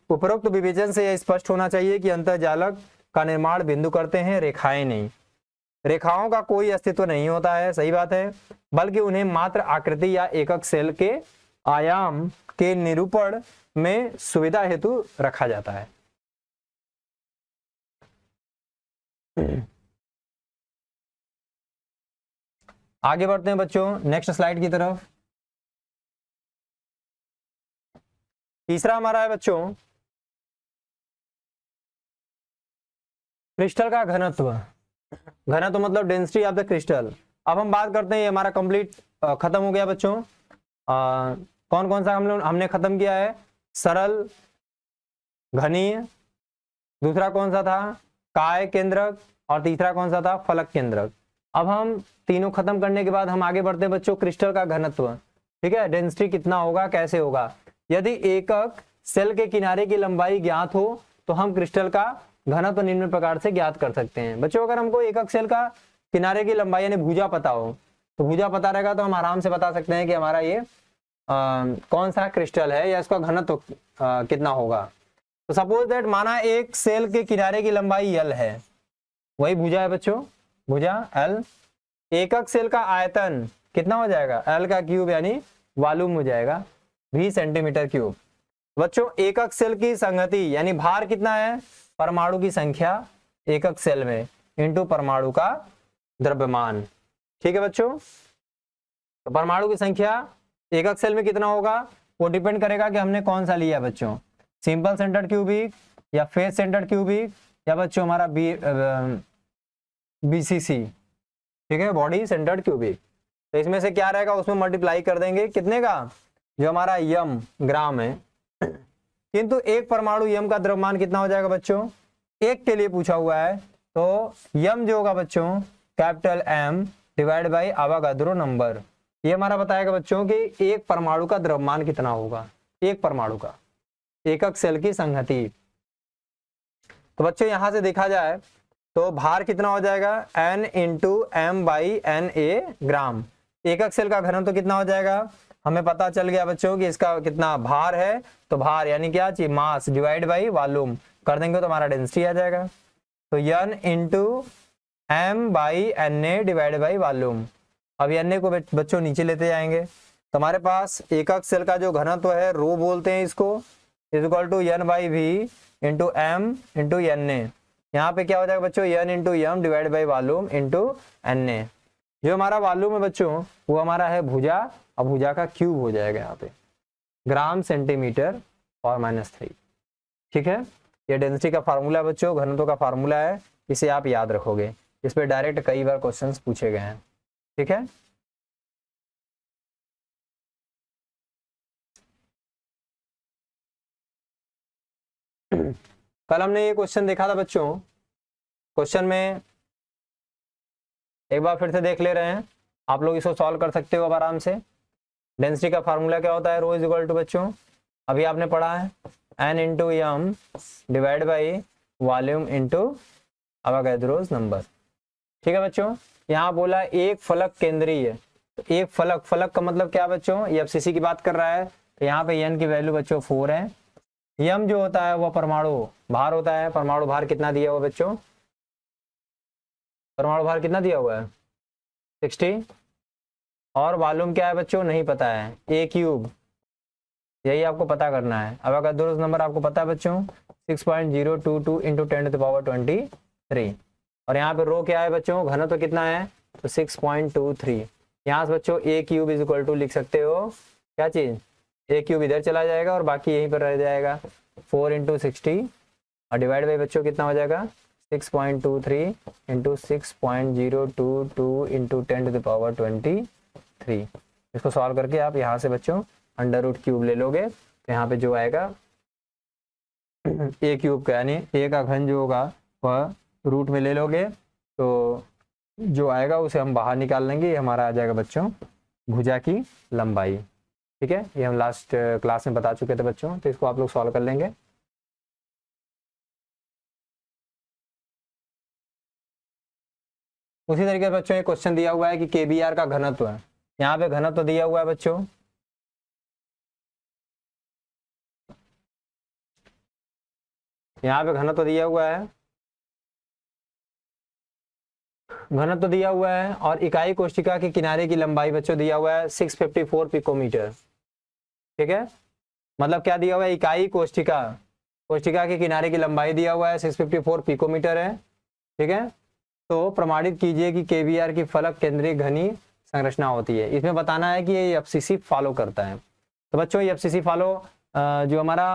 उपरोक्त विवेचन से यह स्पष्ट होना चाहिए कि अंतःजालक का निर्माण बिंदु करते हैं, रेखाएं नहीं। रेखाओं का कोई अस्तित्व नहीं होता है, सही बात है, बल्कि उन्हें मात्र आकृति या एकक सेल के आयाम के निरूपण में सुविधा हेतु रखा जाता है। आगे बढ़ते हैं बच्चों नेक्स्ट स्लाइड की तरफ। तीसरा हमारा है बच्चों क्रिस्टल का घनत्व। घनत्व मतलब डेंसिटी ऑफ द क्रिस्टल। अब हम बात करते हैं, ये हमारा कंप्लीट खत्म हो गया बच्चों। कौन कौन सा हमने खत्म किया है? सरल, घनीय, दूसरा कौन सा था? काय केंद्रक, और तीसरा कौन सा था? फलक केंद्रक। अब हम तीनों खत्म करने के बाद हम आगे बढ़ते हैं बच्चों क्रिस्टल का घनत्व। ठीक है, डेंसिटी कितना होगा, कैसे होगा? यदि एकक सेल के किनारे की लंबाई ज्ञात हो तो हम क्रिस्टल का घनत्व निम्न प्रकार से ज्ञात कर सकते हैं। बच्चों अगर हमको एकक सेल का किनारे की लंबाई यानी भुजा पता हो, तो भुजा पता रहेगा तो हम आराम से बता सकते हैं कि हमारा ये कौन सा क्रिस्टल है या इसका घनत्व कितना होगा। तो सपोज दैट माना एक सेल के किनारे की लंबाई L है, वही भुजा है बच्चों, भुजा L। एकक सेल का आयतन कितना हो जाएगा? L का क्यूब यानी वॉल्यूम हो जाएगा V सेंटीमीटर क्यूब। बच्चों एकक सेल की संगति यानी भार कितना है? परमाणु की संख्या एकक सेल में इंटू परमाणु का द्रव्यमान। ठीक है बच्चों, तो परमाणु की संख्या एकक सेल में कितना होगा वो डिपेंड करेगा कि हमने कौन सा लिया बच्चों, सिंपल सेंटर्ड क्यूबिक या फेस सेंटर्ड क्यूबिक या बच्चों हमारा BCC। ठीक है, बॉडी सेंटर्ड क्यूबिक। तो इसमें से क्या रहेगा, उसमें मल्टीप्लाई कर देंगे कितने का? जो हमारा यम ग्राम है। किंतु एक परमाणु यम का द्रव्यमान कितना हो जाएगा बच्चों? एक के लिए पूछा हुआ है, तो यम जो होगा बच्चों capital M divide by Avogadro number. ये हमारा बताएगा बच्चों कि एक परमाणु का द्रव्यमान कितना होगा, एक परमाणु का, एकक सेल की संगति। तो बच्चों यहां से देखा जाए तो भार कितना हो जाएगा? N into M by NA ग्राम। एकक सेल का घनत्व तो कितना हो जाएगा? हमें पता चल गया बच्चों कि इसका कितना भार है, तो भार यानी क्या चाहिए? मास डिवाइड बाई वॉल्यूम कर देंगे तो हमारा डेंसिटी आ जाएगा। तो N into M by NA divide by volume. अब NA को बच्चों नीचे लेते जाएंगे तो हमारे पास एकक सेल का जो घनत्व है रो बोलते हैं इसको, is equal to N by V into M into NA। यहाँ पे क्या हो जाएगा बच्चों? N into M divide by volume into NA। जो हमारा वॉल्यूम है बच्चों वो हमारा है भुजा, और भुजा का क्यूब हो जाएगा यहाँ पे ग्राम सेंटीमीटर और -3। ठीक है, ये डेंसिटी का फार्मूला है बच्चों, घनत्व का फार्मूला है, इसे आप याद रखोगे। इस पे डायरेक्ट कई बार क्वेश्चंस पूछे गए हैं। ठीक है, कल हमने ये क्वेश्चन देखा था बच्चों, क्वेश्चन में एक बार फिर से देख ले रहे हैं, आप लोग इसको सॉल्व कर सकते हो अब आराम से। डेंसिटी का फार्मूला क्या होता है? रो इज इक्वल टू बच्चों अभी आपने पढ़ा है N into M divide by volume into Avogadro's number. ठीक है बच्चों, यहाँ बोला एक फलक केंद्रीय, तो एक फलक, फलक का मतलब क्या बच्चों? ये FCC की बात कर रहा है, तो यहाँ पे N की वैल्यू बच्चों 4 है। M जो होता है वो परमाणु भार होता है, परमाणु भार कितना दिया हुआ बच्चों? परमाणु भार कितना दिया हुआ है? 60। और वॉल्यूम क्या है बच्चों? नहीं पता है, A क्यूब, यही आपको पता करना है। अवागाद्रोस नंबर आपको पता है बच्चों 6.022 इंटू 10⁻23। और यहाँ पे रो क्या है बच्चों? घनत्व तो कितना है? तो 6.23। यहाँ से बच्चों A cube is equal to लिख सकते हो क्या चीज? A क्यूब इधर चला जाएगा और बाकी यहीं पर रह जाएगा 4 इंटू 60 और डिवाइड बाई बच्चों कितना हो जाएगा? 6.23 इंटू 6.022 इंटू 10⁻23। इसको सॉल्व करके आप यहाँ से बच्चों अंडर रूट क्यूब ले लोगे, तो यहाँ पे जो आएगा A क्यूब का यानी A का घन जो होगा वह रूट में ले लोगे, तो जो आएगा उसे हम बाहर निकाल लेंगे, ये हमारा आ जाएगा बच्चों भुजा की लंबाई। ठीक है, ये हम लास्ट क्लास में बता चुके थे बच्चों, तो इसको आप लोग सॉल्व कर लेंगे। उसी तरीके से बच्चों एक क्वेश्चन दिया हुआ है कि KBr का घनत्व है, यहाँ पे घनत्व दिया हुआ है बच्चों, यहाँ पे घनत्व दिया हुआ है घनत्व दिया हुआ है और इकाई कोशिका के किनारे की लंबाई बच्चों दिया हुआ है 654 पिकोमीटर। ठीक है, मतलब क्या दिया हुआ है, इकाई कोशिका के किनारे की लंबाई दिया हुआ है 654 पिकोमीटर है। ठीक है, तो प्रमाणित कीजिए कि केवीआर की फलक केंद्रीय घनी संरचना होती है। इसमें बताना है कि ये एफसीसी फॉलो करता है। तो बच्चों ये एफसीसी फॉलो जो हमारा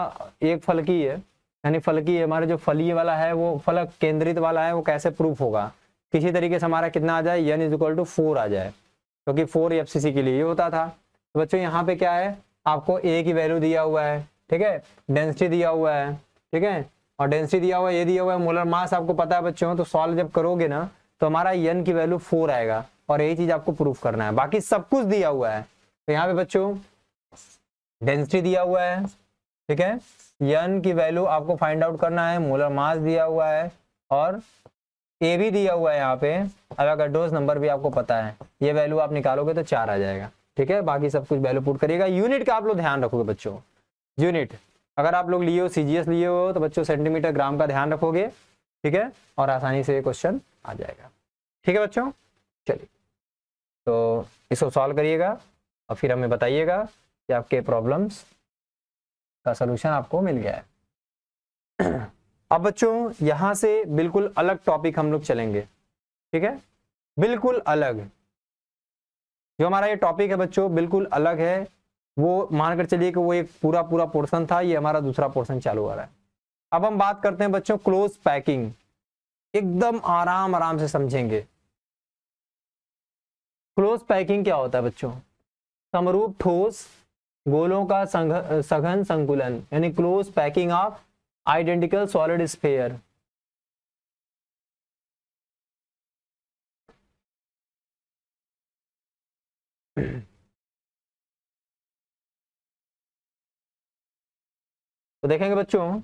एक फलकी है, यानी फलकी हमारा जो फलीय वाला है वो फलक केंद्रित वाला है, वो कैसे प्रूफ होगा, किसी तरीके से हमारा कितना आ जाए, n इज इक्वल टू 4 आ जाए, क्योंकि 4 एफसीसी के लिए होता था। तो बच्चों यहाँ पे क्या है, आपको ए की वैल्यू दिया हुआ है, ठीक है, डेंसिटी दिया हुआ है, ठीक है, और डेंसिटी दिया हुआ है, ये दिया हुआ है, मोलर मास आपको पता है बच्चों। तो सॉल्व जब करोगे ना तो हमारा n की वैल्यू 4 आएगा और यही चीज आपको प्रूफ करना है, बाकी सब कुछ दिया हुआ है। तो यहाँ पे बच्चों डेंसिटी दिया हुआ है, ठीक है, n की वैल्यू आपको फाइंड आउट करना है, मोलर मास दिया हुआ है और ए भी दिया हुआ है यहाँ पे। अवोगाड्रोस नंबर भी आपको पता है, ये वैल्यू आप निकालोगे तो 4 आ जाएगा। ठीक है, बाकी सब कुछ वैल्यू पुट करिएगा। यूनिट का आप लोग ध्यान रखोगे बच्चों, यूनिट अगर आप लोग लिए हो, सीजीएस लिए हो तो बच्चों सेंटीमीटर ग्राम का ध्यान रखोगे। ठीक है, और आसानी से क्वेश्चन आ जाएगा। ठीक है बच्चों, चलिए तो इसको सॉल्व करिएगा और फिर हमें बताइएगा कि आपके प्रॉब्लम्स का सलूशन आपको मिल गया है। अब बच्चों यहां से बिल्कुल अलग टॉपिक हम लोग चलेंगे। ठीक है, बिल्कुल अलग, जो हमारा ये टॉपिक है बच्चों बिल्कुल अलग है। वो मानकर चलिए कि वो एक पूरा पोर्शन था, ये हमारा दूसरा पोर्शन चालू हो रहा है। अब हम बात करते हैं बच्चों क्लोज पैकिंग, एकदम आराम से समझेंगे। क्लोज पैकिंग क्या होता है बच्चों, समरूप ठोस गोलों का सघन संकुलन, यानी close packing of identical solid sphere. तो देखेंगे बच्चों,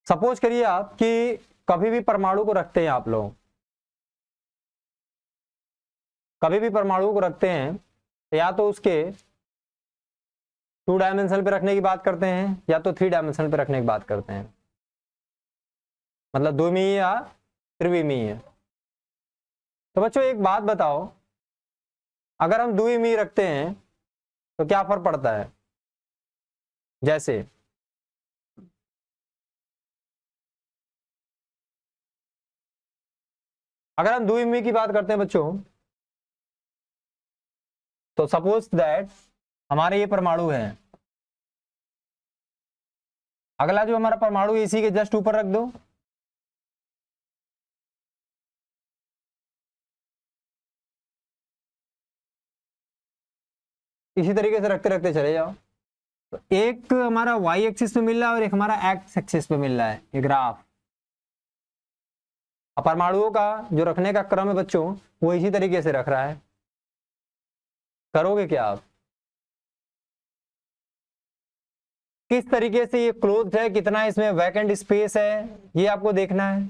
सपोज करिए आप कि कभी भी परमाणु को रखते हैं आप लोग, कभी भी परमाणु को रखते हैं, या तो उसके 2 डायमेंशन पे रखने की बात करते हैं या तो 3 डायमेंशन पे रखने की बात करते हैं, मतलब द्विमीय या त्रिविमीय। तो बच्चों एक बात बताओ, अगर हम द्विमीय रखते हैं तो क्या फर्क पड़ता है। जैसे अगर हम द्विमीय की बात करते हैं बच्चों, तो सपोज दैट हमारे ये परमाणु है, अगला जो हमारा परमाणु इसी के जस्ट ऊपर रख दो, इसी तरीके से रखते रखते चले जाओ। तो एक हमारा वाई एक्सिस पे मिल रहा है और एक हमारा एक्स एक्सिस पे मिल रहा है, ये ग्राफ। परमाणुओं का जो रखने का क्रम है बच्चों वो इसी तरीके से रख रहा है। करोगे क्या आप, किस तरीके से ये क्लोज्ड है, कितना इसमें वैकेंट स्पेस है, ये आपको देखना है।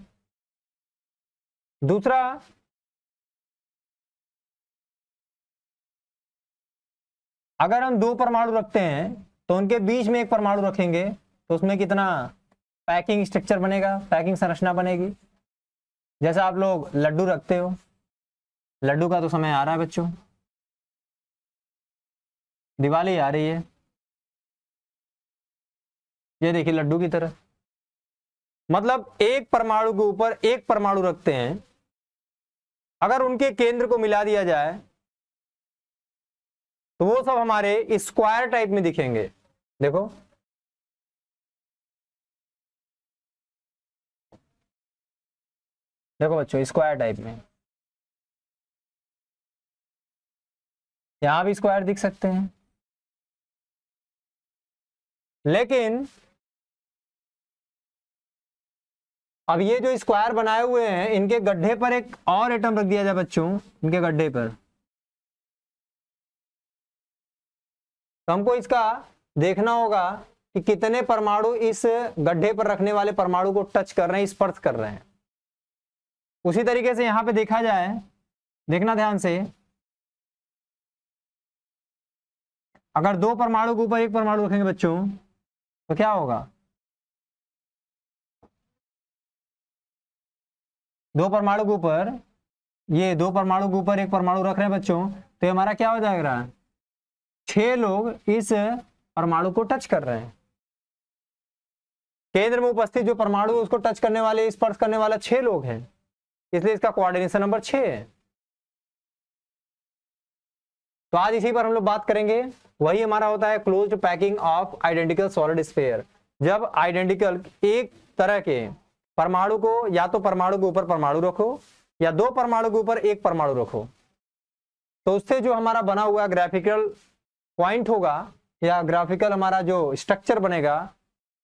दूसरा, अगर हम 2 परमाणु रखते हैं तो उनके बीच में एक परमाणु रखेंगे तो उसमें कितना पैकिंग स्ट्रक्चर बनेगा, पैकिंग संरचना बनेगी। जैसा आप लोग लड्डू रखते हो, लड्डू का तो समय आ रहा है बच्चों, दिवाली आ रही है, ये देखिए लड्डू की तरह, मतलब एक परमाणु के ऊपर एक परमाणु रखते हैं, अगर उनके केंद्र को मिला दिया जाए तो वो सब हमारे स्क्वायर टाइप में दिखेंगे। देखो देखो बच्चों, स्क्वायर टाइप में, यहां भी स्क्वायर दिख सकते हैं, लेकिन अब ये जो स्क्वायर बनाए हुए हैं इनके गड्ढे पर एक और एटम रख दिया जाए बच्चों, इनके गड्ढे पर, तो हमको इसका देखना होगा कि कितने परमाणु इस गड्ढे पर रखने वाले परमाणु को टच कर रहे हैं, स्पर्श कर रहे हैं। उसी तरीके से यहां पे देखा जाए, देखना ध्यान से, अगर 2 परमाणु के ऊपर एक परमाणु रखेंगे बच्चों तो क्या होगा, दो परमाणु के ऊपर, ये दो परमाणु के ऊपर एक परमाणु रख रहे हैं बच्चों, तो ये हमारा क्या हो जाएगा, 6 लोग इस परमाणु को टच कर रहे हैं। केंद्र में उपस्थित जो परमाणु उसको टच करने वाले, स्पर्श करने वाला 6 लोग हैं, इसलिए इसका कोऑर्डिनेशन नंबर 6 है। तो आज इसी पर हम लोग बात करेंगे। वही हमारा होता है closed packing of identical solid sphere. जब आइडेंटिकल एक तरह के परमाणु को या तो परमाणु के ऊपर परमाणु रखो या दो परमाणु के ऊपर एक परमाणु रखो, तो उससे जो हमारा बना हुआ ग्राफिकल पॉइंट होगा या ग्राफिकल हमारा जो स्ट्रक्चर बनेगा,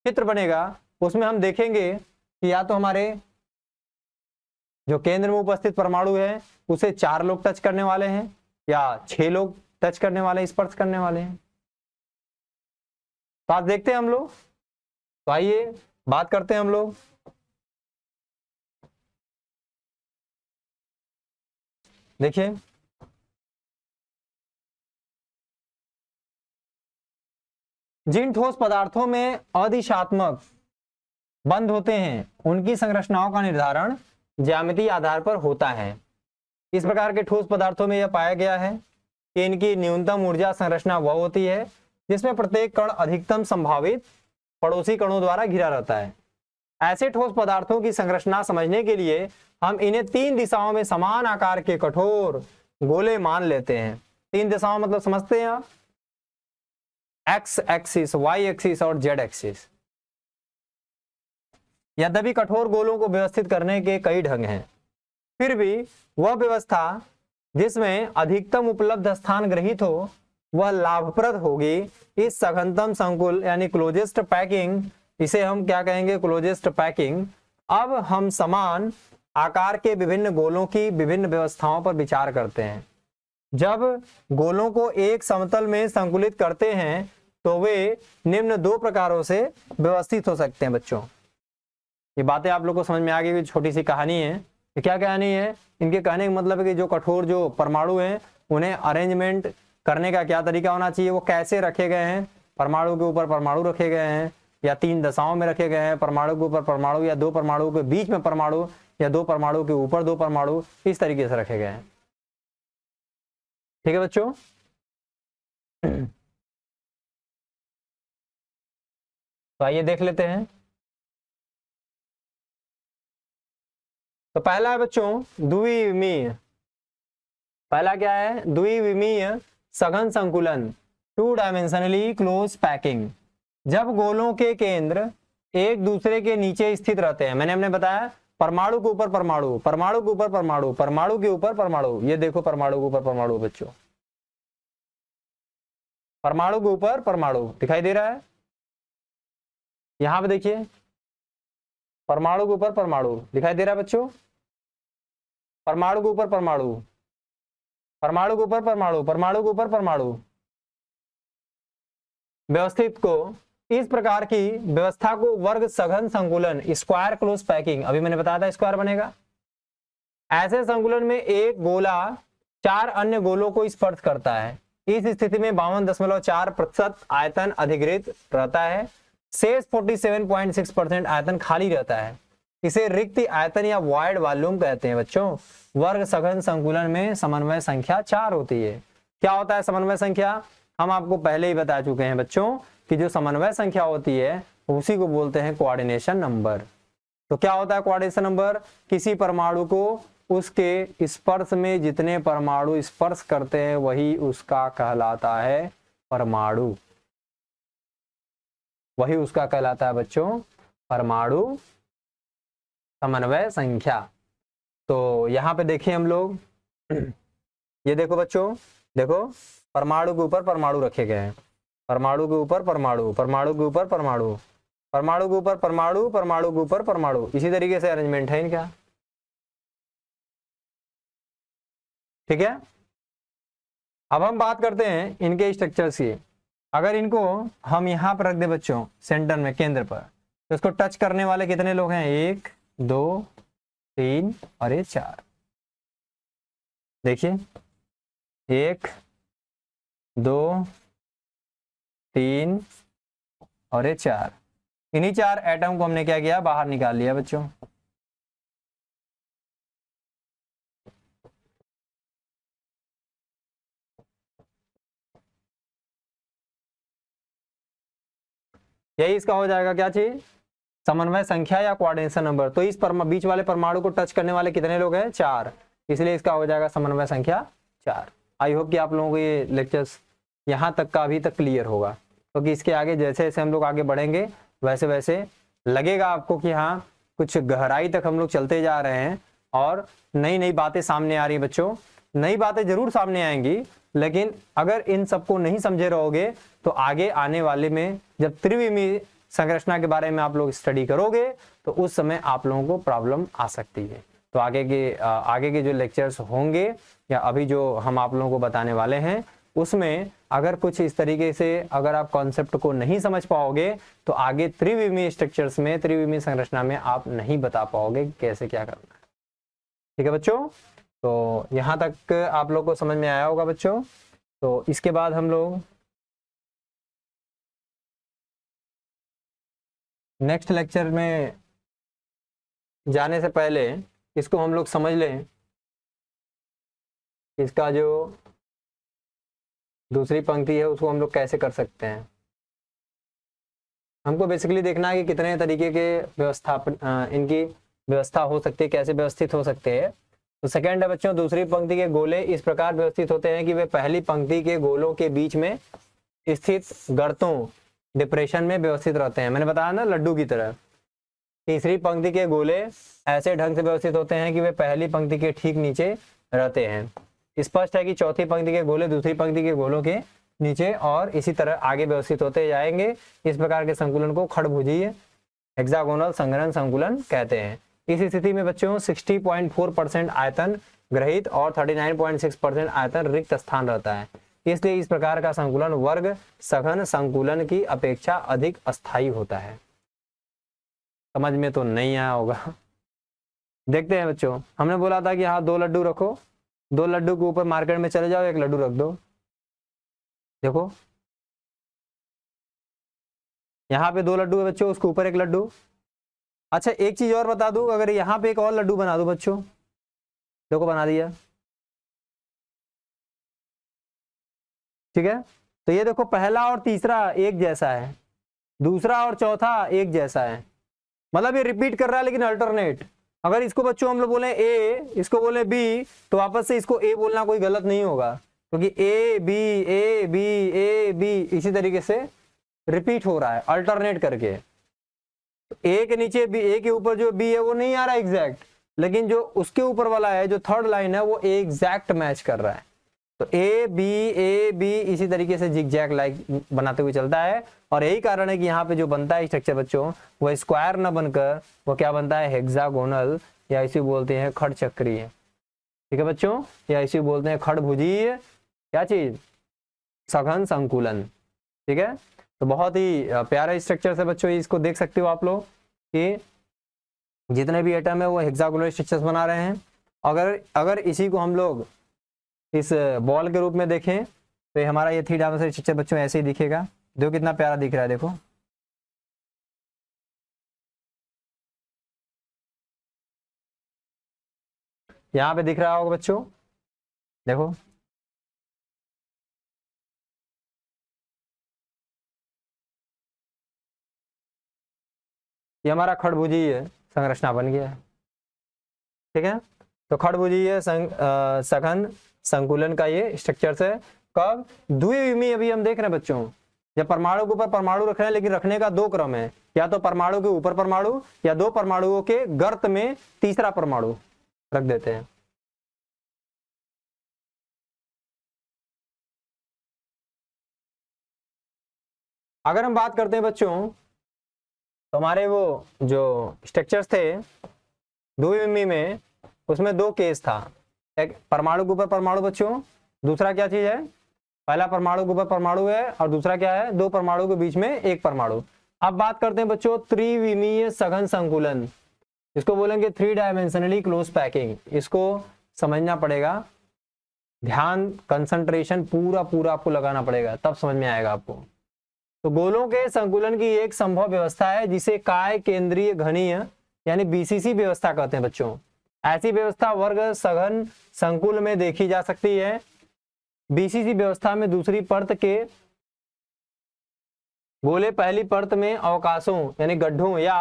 चित्र बनेगा, उसमें हम देखेंगे कि या तो हमारे जो केंद्र में उपस्थित परमाणु है उसे 4 लोग टच करने वाले हैं या 6 लोग टच करने वाले, स्पर्श करने वाले हैं। तो आज देखते हैं हम लोग। तो आइए बात करते हैं हम लोग। देखिए, जिन ठोस पदार्थों में अदिशात्मक बंध होते हैं उनकी संरचनाओं का निर्धारण ज्यामितीय आधार पर होता है। इस प्रकार के ठोस पदार्थों में यह पाया गया है कि इनकी न्यूनतम ऊर्जा संरचना वह होती है जिसमें प्रत्येक कण अधिकतम संभावित पड़ोसी कणों द्वारा घिरा रहता है। ऐसे ठोस पदार्थों की संरचना समझने के लिए हम इन्हें 3 दिशाओं में समान आकार के कठोर गोले मान लेते हैं। 3 दिशाओं मतलब समझते हैं आप, एक्स एक्सिस, वाई एक्सिस और जेड एक्सिस। यद्यपि कठोर गोलों को व्यवस्थित करने के कई ढंग हैं, फिर भी वह व्यवस्था जिसमें अधिकतम उपलब्ध स्थान ग्रहित हो वह लाभप्रद होगी। इस सघनतम संकुल यानी क्लोजेस्ट पैकिंग, इसे हम क्या कहेंगे, क्लोजेस्ट पैकिंग। अब हम समान आकार के विभिन्न गोलों की विभिन्न व्यवस्थाओं पर विचार करते हैं। जब गोलों को एक समतल में संकुलित करते हैं तो वे निम्न 2 प्रकारों से व्यवस्थित हो सकते हैं। बच्चों, ये बातें आप लोग को समझ में आ गई। छोटी सी कहानी है। ये क्या कहानी है? इनके कहने का मतलब है कि जो कठोर जो परमाणु हैं उन्हें अरेंजमेंट करने का क्या तरीका होना चाहिए, वो कैसे रखे गए हैं। परमाणु के ऊपर परमाणु रखे गए हैं या 3 दशाओं में रखे गए हैं, परमाणु के ऊपर परमाणु या 2 परमाणु के बीच में परमाणु या 2 परमाणु के ऊपर 2 परमाणु, इस तरीके से रखे गए हैं। ठीक है बच्चों। तो आइए देख लेते हैं। तो पहला है बच्चों द्विविमीय। पहला क्या है? द्विविमीय सघन संकुलन, 2 डायमेंशनली क्लोज पैकिंग। जब गोलों के केंद्र एक दूसरे के नीचे स्थित रहते हैं, मैंने हमने बताया परमाणु के ऊपर परमाणु, परमाणु के ऊपर परमाणु, परमाणु के ऊपर परमाणु। ये देखो परमाणु के ऊपर परमाणु बच्चों, परमाणु के ऊपर परमाणु दिखाई दे रहा है। यहां पे देखिए परमाणु के ऊपर परमाणु दिखाई दे रहा है बच्चों, परमाणु के ऊपर परमाणु, परमाणु के ऊपर परमाणु, परमाणु के ऊपर परमाणु। व्यवस्थित को इस प्रकार की व्यवस्था को वर्ग सघन संकुलन, स्क्वायर क्लोज पैकिंग, अभी मैंने बताया था स्क्वायर बनेगा। ऐसे संकुलन में एक गोला 4 अन्य गोलों को स्पर्श करता है। इस स्थिति में 52.4% आयतन अधिकृत रहता है, शेष 47.6% आयतन खाली रहता है। इसे रिक्त आयतन या वॉइड वॉल्यूम कहते हैं बच्चों। वर्ग सघन संकुलन में समन्वय संख्या 4 होती है। क्या होता है समन्वय संख्या? हम आपको पहले ही बता चुके हैं बच्चों कि जो समन्वय संख्या होती है उसी को बोलते हैं कोऑर्डिनेशन नंबर। तो क्या होता है कोऑर्डिनेशन नंबर? किसी परमाणु को उसके स्पर्श में जितने परमाणु स्पर्श करते हैं वही उसका कहलाता है परमाणु, वही उसका कहलाता है बच्चों परमाणु समन्वय संख्या। तो यहां पे देखिए हम लोग, ये देखो बच्चों, देखो परमाणु के ऊपर परमाणु रखे गए हैं, परमाणु के ऊपर परमाणु, परमाणु के ऊपर परमाणु, परमाणु के ऊपर परमाणु, परमाणु के ऊपर परमाणु, इसी तरीके से अरेंजमेंट है इनका। ठीक है। अब हम बात करते हैं इनके स्ट्रक्चर्स की। अगर इनको हम यहां पर रख दे बच्चों सेंटर में, केंद्र पर, तो इसको टच करने वाले कितने लोग हैं? 1 2 3 और ये 4। देखिए 1 2 3 और ये 4। इन्हीं 4 एटम को हमने क्या किया? बाहर निकाल लिया बच्चों। यही इसका हो जाएगा क्या चीज, समन्वय संख्या या कोऑर्डिनेशन नंबर। तो इस बीच वाले परमाणु को टच करने वाले कितने लोग हैं, 4, इसलिए इसका हो जाएगा समन्वय संख्या 4। आई होप कि आप लोगों को ये लेक्चर्स यहाँ तक का अभी तक क्लियर होगा, क्योंकि इसके आगे जैसे जैसे हम लोग आगे बढ़ेंगे वैसे वैसे लगेगा आपको कि हाँ कुछ गहराई तक हम लोग चलते जा रहे हैं और नई नई बातें सामने आ रही है। बच्चों नई बातें जरूर सामने आएंगी, लेकिन अगर इन सबको नहीं समझे रहोगे तो आगे आने वाले में जब त्रिविमीय संरचना के बारे में आप लोग स्टडी करोगे तो उस समय आप लोगों को प्रॉब्लम आ सकती है। तो आगे के जो लेक्चर्स होंगे या अभी जो हम आप लोगों को बताने वाले हैं उसमें अगर कुछ इस तरीके से अगर आप कॉन्सेप्ट को नहीं समझ पाओगे तो आगे त्रिविमीय स्ट्रक्चर्स में, त्रिविमीय संरचना में आप नहीं बता पाओगे कैसे क्या करना है। ठीक है बच्चों, तो यहाँ तक आप लोग को समझ में आया होगा बच्चों। तो इसके बाद हम लोग नेक्स्ट लेक्चर में जाने से पहले इसको हम लोग समझ लें, इसका जो दूसरी पंक्ति है उसको हम लोग कैसे कर सकते हैं। हमको बेसिकली देखना है कि कितने तरीके के इनकी व्यवस्था हो सकती है, कैसे व्यवस्थित हो सकते हैं। तो सेकंड है बच्चों, दूसरी पंक्ति के गोले इस प्रकार व्यवस्थित होते हैं कि वे पहली पंक्ति के गोलों के बीच में स्थित गर्तों, डिप्रेशन में व्यवस्थित रहते हैं। मैंने बताया ना लड्डू की तरह। तीसरी पंक्ति के गोले ऐसे ढंग से व्यवस्थित होते हैं कि वे पहली पंक्ति के ठीक नीचे रहते हैं। स्पष्ट है कि चौथी पंक्ति के गोले दूसरी पंक्ति के गोलों के नीचे और इसी तरह आगे व्यवस्थित होते जाएंगे। इस प्रकार के संकुलन को खड़भुजीय हेक्सागोनल संघनन संकुलन कहते हैं। इस स्थिति में बच्चों 60.4% आयतन ग्रहित और 39.6% आयतन रिक्त स्थान रहता है। इसलिए इस प्रकार का संकुलन वर्ग सघन संकुलन की अपेक्षा अधिक अस्थायी होता है। समझ में तो नहीं आया होगा। देखते हैं बच्चों, हमने बोला था कि हाँ 2 लड्डू रखो, 2 लड्डू के ऊपर मार्केट में चले जाओ, 1 लड्डू रख दो। देखो यहाँ पे 2 लड्डू है बच्चों, उसके ऊपर 1 लड्डू। अच्छा एक चीज और बता दूं, अगर यहाँ पे एक और लड्डू बना दो बच्चों, देखो बना दिया, ठीक है। तो ये देखो पहला और तीसरा एक जैसा है, दूसरा और चौथा एक जैसा है, मतलब ये रिपीट कर रहा है लेकिन अल्टरनेट। अगर इसको बच्चों हम लोग बोले ए, इसको बोले बी, तो वापस से इसको ए बोलना कोई गलत नहीं होगा, क्योंकि A B A B A B इसी तरीके से रिपीट हो रहा है अल्टरनेट करके। तो ए के नीचे बी, ए के ऊपर जो बी है वो नहीं आ रहा एग्जैक्ट, लेकिन जो उसके ऊपर वाला है जो थर्ड लाइन है वो एग्जैक्ट मैच कर रहा है। तो ए बी इसी तरीके से जिगजैग लाइक बनाते हुए चलता है। और यही कारण है कि यहाँ पे जो बनता है स्ट्रक्चर बच्चों वो स्क्वायर न बनकर वो क्या बनता है, हेक्सागोनल, या इसे बोलते हैं खड़ चक्रीय। ठीक है बच्चों, या इसे बोलते हैं खड़भुजीय क्या चीज, सघन संकुलन। ठीक है, तो बहुत ही प्यारा स्ट्रक्चर है बच्चों, इसको देख सकते हो आप लोग कि जितने भी एटम है वो हेक्सागोनल स्ट्रक्चर्स बना रहे हैं। अगर इसी को हम लोग इस बॉल के रूप में देखें तो ये हमारा ये 3 डायमेंशनल स्ट्रक्चर बच्चों ऐसे ही दिखेगा। देखो कितना प्यारा दिख रहा है, देखो यहाँ पे दिख रहा होगा बच्चों, देखो ये हमारा खड़भुजीय संरचना बन गया है। ठीक है, तो खड़भुजीय सघन संकुलन का ये स्ट्रक्चर है। कब, द्विविमीय अभी हम देख रहे हैं बच्चों, जब परमाणु के ऊपर परमाणु रख रहे हैं, लेकिन रखने का 2 क्रम है, या तो परमाणु के ऊपर परमाणु या 2 परमाणुओं के गर्त में तीसरा परमाणु रख देते हैं। अगर हम बात करते हैं बच्चों तो हमारे वो जो स्ट्रक्चर्स थे द्विविमीय में, उसमें 2 केस था, एक परमाणु के ऊपर परमाणु बच्चों, दूसरा क्या चीज है, पहला परमाणु के ऊपर परमाणु है और दूसरा क्या है, 2 परमाणु के बीच में 1 परमाणु। अब बात करते हैं बच्चों त्रिविमीय सघन संकुलन, इसको बोलेंगे 3 डायमेंशनली क्लोज पैकिंग। इसको समझना पड़ेगा, ध्यान कंसंट्रेशन पूरा आपको लगाना पड़ेगा, तब समझ में आएगा आपको। तो गोलों के संकुलन की एक संभव व्यवस्था है जिसे काय केंद्रीय घनीय यानी बीसीसी व्यवस्था कहते हैं बच्चों। ऐसी व्यवस्था वर्ग सघन संकुल में देखी जा सकती है। बीसीसी व्यवस्था में दूसरी परत के गोले पहली परत में अवकाशों यानी गड्ढों या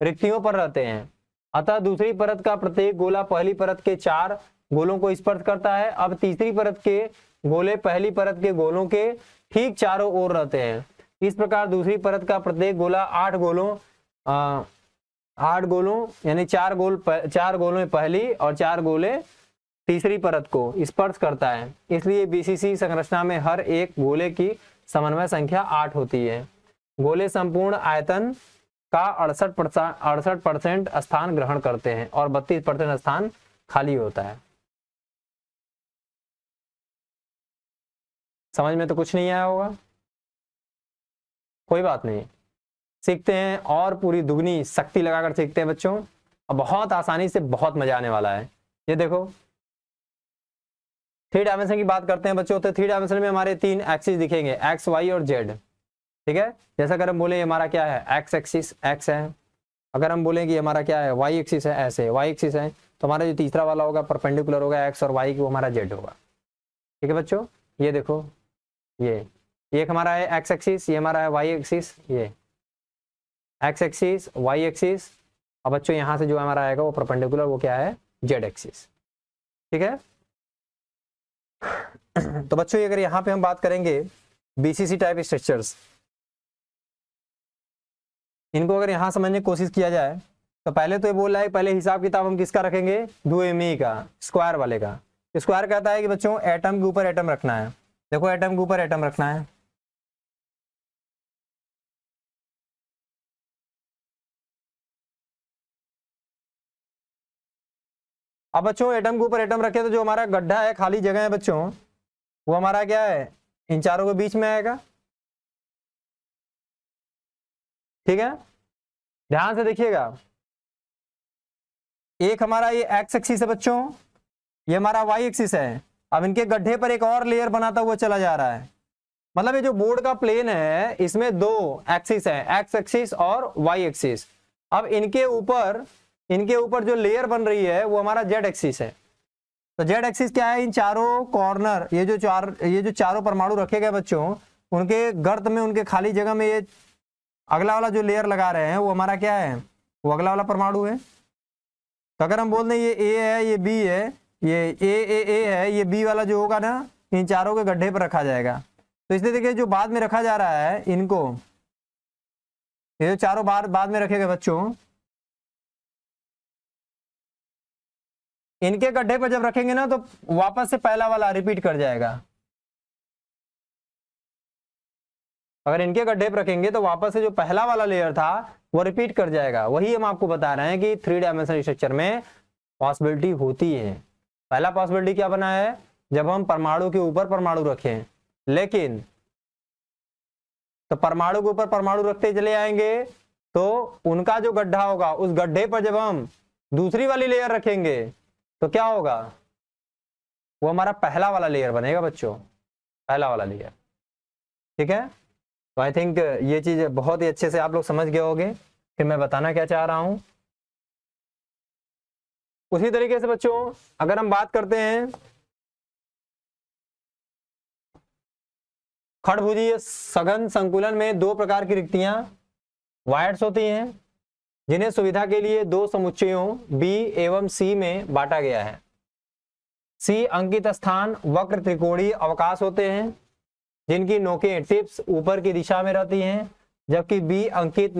रिक्तियों पर रहते हैं, अतः दूसरी परत का प्रत्येक गोला पहली परत के 4 गोलों को स्पर्श करता है। अब तीसरी परत के गोले पहली परत के गोलों के ठीक चारों ओर रहते हैं। इस प्रकार दूसरी परत का प्रत्येक गोला 8 गोलों यानी 4 गोलों में पहली और 4 गोले तीसरी परत को स्पर्श करता है। इसलिए बीसीसी संरचना में हर एक गोले की समन्वय संख्या 8 होती है। गोले संपूर्ण आयतन का 68% स्थान ग्रहण करते हैं और 32% स्थान खाली होता है। समझ में तो कुछ नहीं आया होगा, कोई बात नहीं, सीखते हैं और पूरी दुगनी शक्ति लगाकर सीखते हैं बच्चों, और बहुत आसानी से बहुत मजा आने वाला है। ये देखो 3 डायमेंशन की बात करते हैं बच्चों, तो 3 डायमेंशन में हमारे 3 एक्सिस दिखेंगे, एक्स, वाई और जेड। ठीक है, जैसा अगर हम बोले हमारा क्या है, एक्स एक्सिस एक्स है, अगर हम बोले कि हमारा क्या है, वाई एक्सिस है, ऐसे वाई एक्सिस है, तो हमारा जो तीसरा वाला होगा परपेंडिकुलर होगा एक्स और वाई की, वो हमारा जेड होगा। ठीक है बच्चों, ये देखो ये एक हमारा है एक्स एक्सिस, ये हमारा है वाई एक्सिस, ये एक्स एक्सिस वाई एक्सिस, और बच्चों यहाँ से जो हमारा आएगा वो परपेंडिकुलर, वो क्या है, जेड एक्सिस। ठीक है, तो बच्चों अगर यहाँ पे हम बात करेंगे बीसीसी टाइप स्ट्रक्चर्स, इनको अगर यहाँ समझने की कोशिश किया जाए तो पहले तो ये बोल रहा है, पहले हिसाब किताब हम किसका रखेंगे, द्विमीय का, स्क्वायर वाले का। स्क्वायर कहता है कि बच्चों एटम के ऊपर एटम रखना है। देखो एटम के ऊपर एटम रखना है, अब बच्चों एटम के ऊपर एटम रखे तो जो हमारा गड्ढा है, खाली जगह है बच्चों, वो हमारा क्या है, इन चारों के बीच में आएगा। ठीक है, ध्यान से देखिएगा, एक हमारा ये एक्स एक्सिस है बच्चों, ये हमारा वाई एक्सिस है। अब इनके गड्ढे पर एक और लेयर बनाता हुआ चला जा रहा है, मतलब ये जो बोर्ड का प्लेन है इसमें 2 एक्सिस है, एक्स एक्सिस और वाई एक्सिस। अब इनके ऊपर जो लेयर बन रही है वो हमारा जेड एक्सिस है। तो जेड एक्सिस क्या है, इन चारों कॉर्नर, ये जो चारों परमाणु रखे गए बच्चों, उनके गर्त में, उनके खाली जगह में ये अगला वाला जो लेयर लगा रहे हैं वो हमारा क्या है, वो अगला वाला परमाणु है। तो अगर हम बोल दें ये ए है, ये बी है, ये ए है, ये बी वाला जो होगा ना, इन चारों के गड्ढे पर रखा जाएगा। तो इसलिए देखिए जो बाद में रखा जा रहा है, इनको ये जो चारों बाद में रखे गए बच्चों, इनके गड्ढे पर जब रखेंगे ना तो वापस से पहला वाला रिपीट कर जाएगा। अगर इनके गड्ढे पर रखेंगे तो वापस से जो पहला वाला लेयर था वो रिपीट कर जाएगा। वही हम आपको बता रहे हैं कि 3 डायमेंशनल स्ट्रक्चर में पॉसिबिलिटी होती है। पहला पॉसिबिलिटी क्या बना है, जब हम परमाणु के ऊपर परमाणु रखें, लेकिन तो परमाणु के ऊपर परमाणु रखते चले आएंगे तो उनका जो गड्ढा होगा, उस गड्ढे पर जब हम दूसरी वाली लेयर रखेंगे तो क्या होगा, वो हमारा पहला वाला लेयर बनेगा बच्चों, पहला वाला लेयर। ठीक है, तो आई थिंक ये चीज बहुत ही अच्छे से आप लोग समझ गए होंगे कि मैं बताना क्या चाह रहा हूं। उसी तरीके से बच्चों अगर हम बात करते हैं खड़भुजीय सघन संकुलन में 2 प्रकार की रिक्तियां वायर्स होती हैं, जिन्हें सुविधा के लिए 2 समुच्चयों बी एवं सी में बांटा गया है। सी अंकित स्थान वक्र त्रिकोणीय अवकाश होते हैं, जिनकी नोकें टिप्स ऊपर की दिशा में रहती हैं, जबकि बी अंकित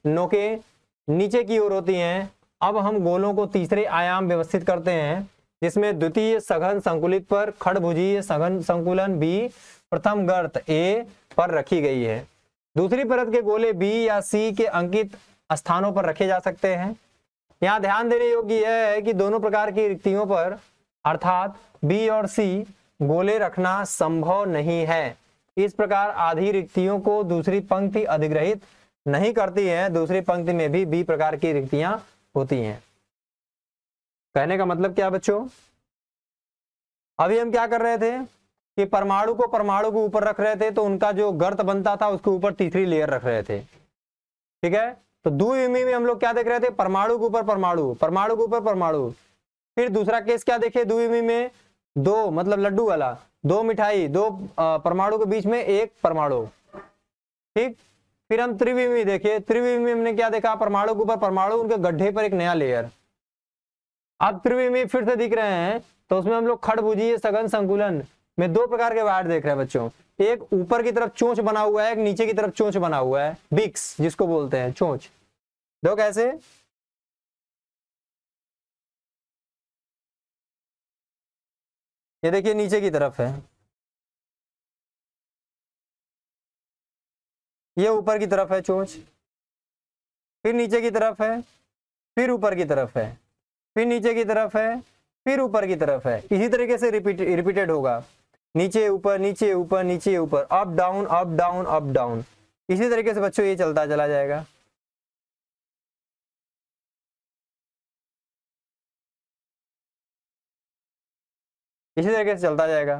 नोकें नीचे की ओर होती हैं। अब हम गोलों को तीसरे आयाम व्यवस्थित करते हैं, जिसमें द्वितीय सघन संकुलित पर खड़भुजीय सघन संकुलन बी प्रथम गर्त ए पर रखी गई है। दूसरी परत के गोले बी या सी के अंकित स्थानों पर रखे जा सकते हैं। यहाँ ध्यान देने योग्य यह है कि दोनों प्रकार की रिक्तियों पर अर्थात बी और सी गोले रखना संभव नहीं है। इस प्रकार आधी रिक्तियों को दूसरी पंक्ति अधिग्रहित नहीं करती है, दूसरी पंक्ति में भी बी प्रकार की रिक्तियां होती हैं। कहने का मतलब क्या बच्चों, अभी हम क्या कर रहे थे कि परमाणु को परमाणु के ऊपर रख रहे थे, तो उनका जो गर्त बनता था उसके ऊपर तीसरी लेयर रख रहे थे। ठीक है, तो द्विमीय में हम लोग क्या देख रहे थे, परमाणु के ऊपर परमाणु, परमाणु के ऊपर परमाणु। फिर दूसरा केस क्या देखे द्विमीय में, 2 मतलब लड्डू वाला, 2 मिठाई, 2 परमाणु के बीच में 1 परमाणु। ठीक। फिर हम त्रिविमी देखे, त्रिविमी में हमने क्या देखा, परमाणु के ऊपर परमाणु, उनके गड्ढे पर एक नया लेयर। अब त्रिविमी फिर से दिख रहे हैं, तो उसमें हम लोग खड़भुजीय सघन संकुलन में दो प्रकार के वायर देख रहे हैं बच्चों। एक ऊपर की तरफ चोंच बना हुआ है, एक नीचे की तरफ चोंच बना हुआ है, बिक्स जिसको बोलते हैं चोंच। दो कैसे, ये देखिए नीचे की तरफ है, ये ऊपर की तरफ है चोंच, फिर नीचे की तरफ है, फिर ऊपर की तरफ है, फिर नीचे की तरफ है, फिर ऊपर की तरफ है। इसी तरीके से रिपीटेड होगा, नीचे ऊपर नीचे ऊपर नीचे ऊपर, up down up down up down. इसी तरीके से बच्चों ये चलता चला जाएगा। इसी तरीके से चलता जाएगा।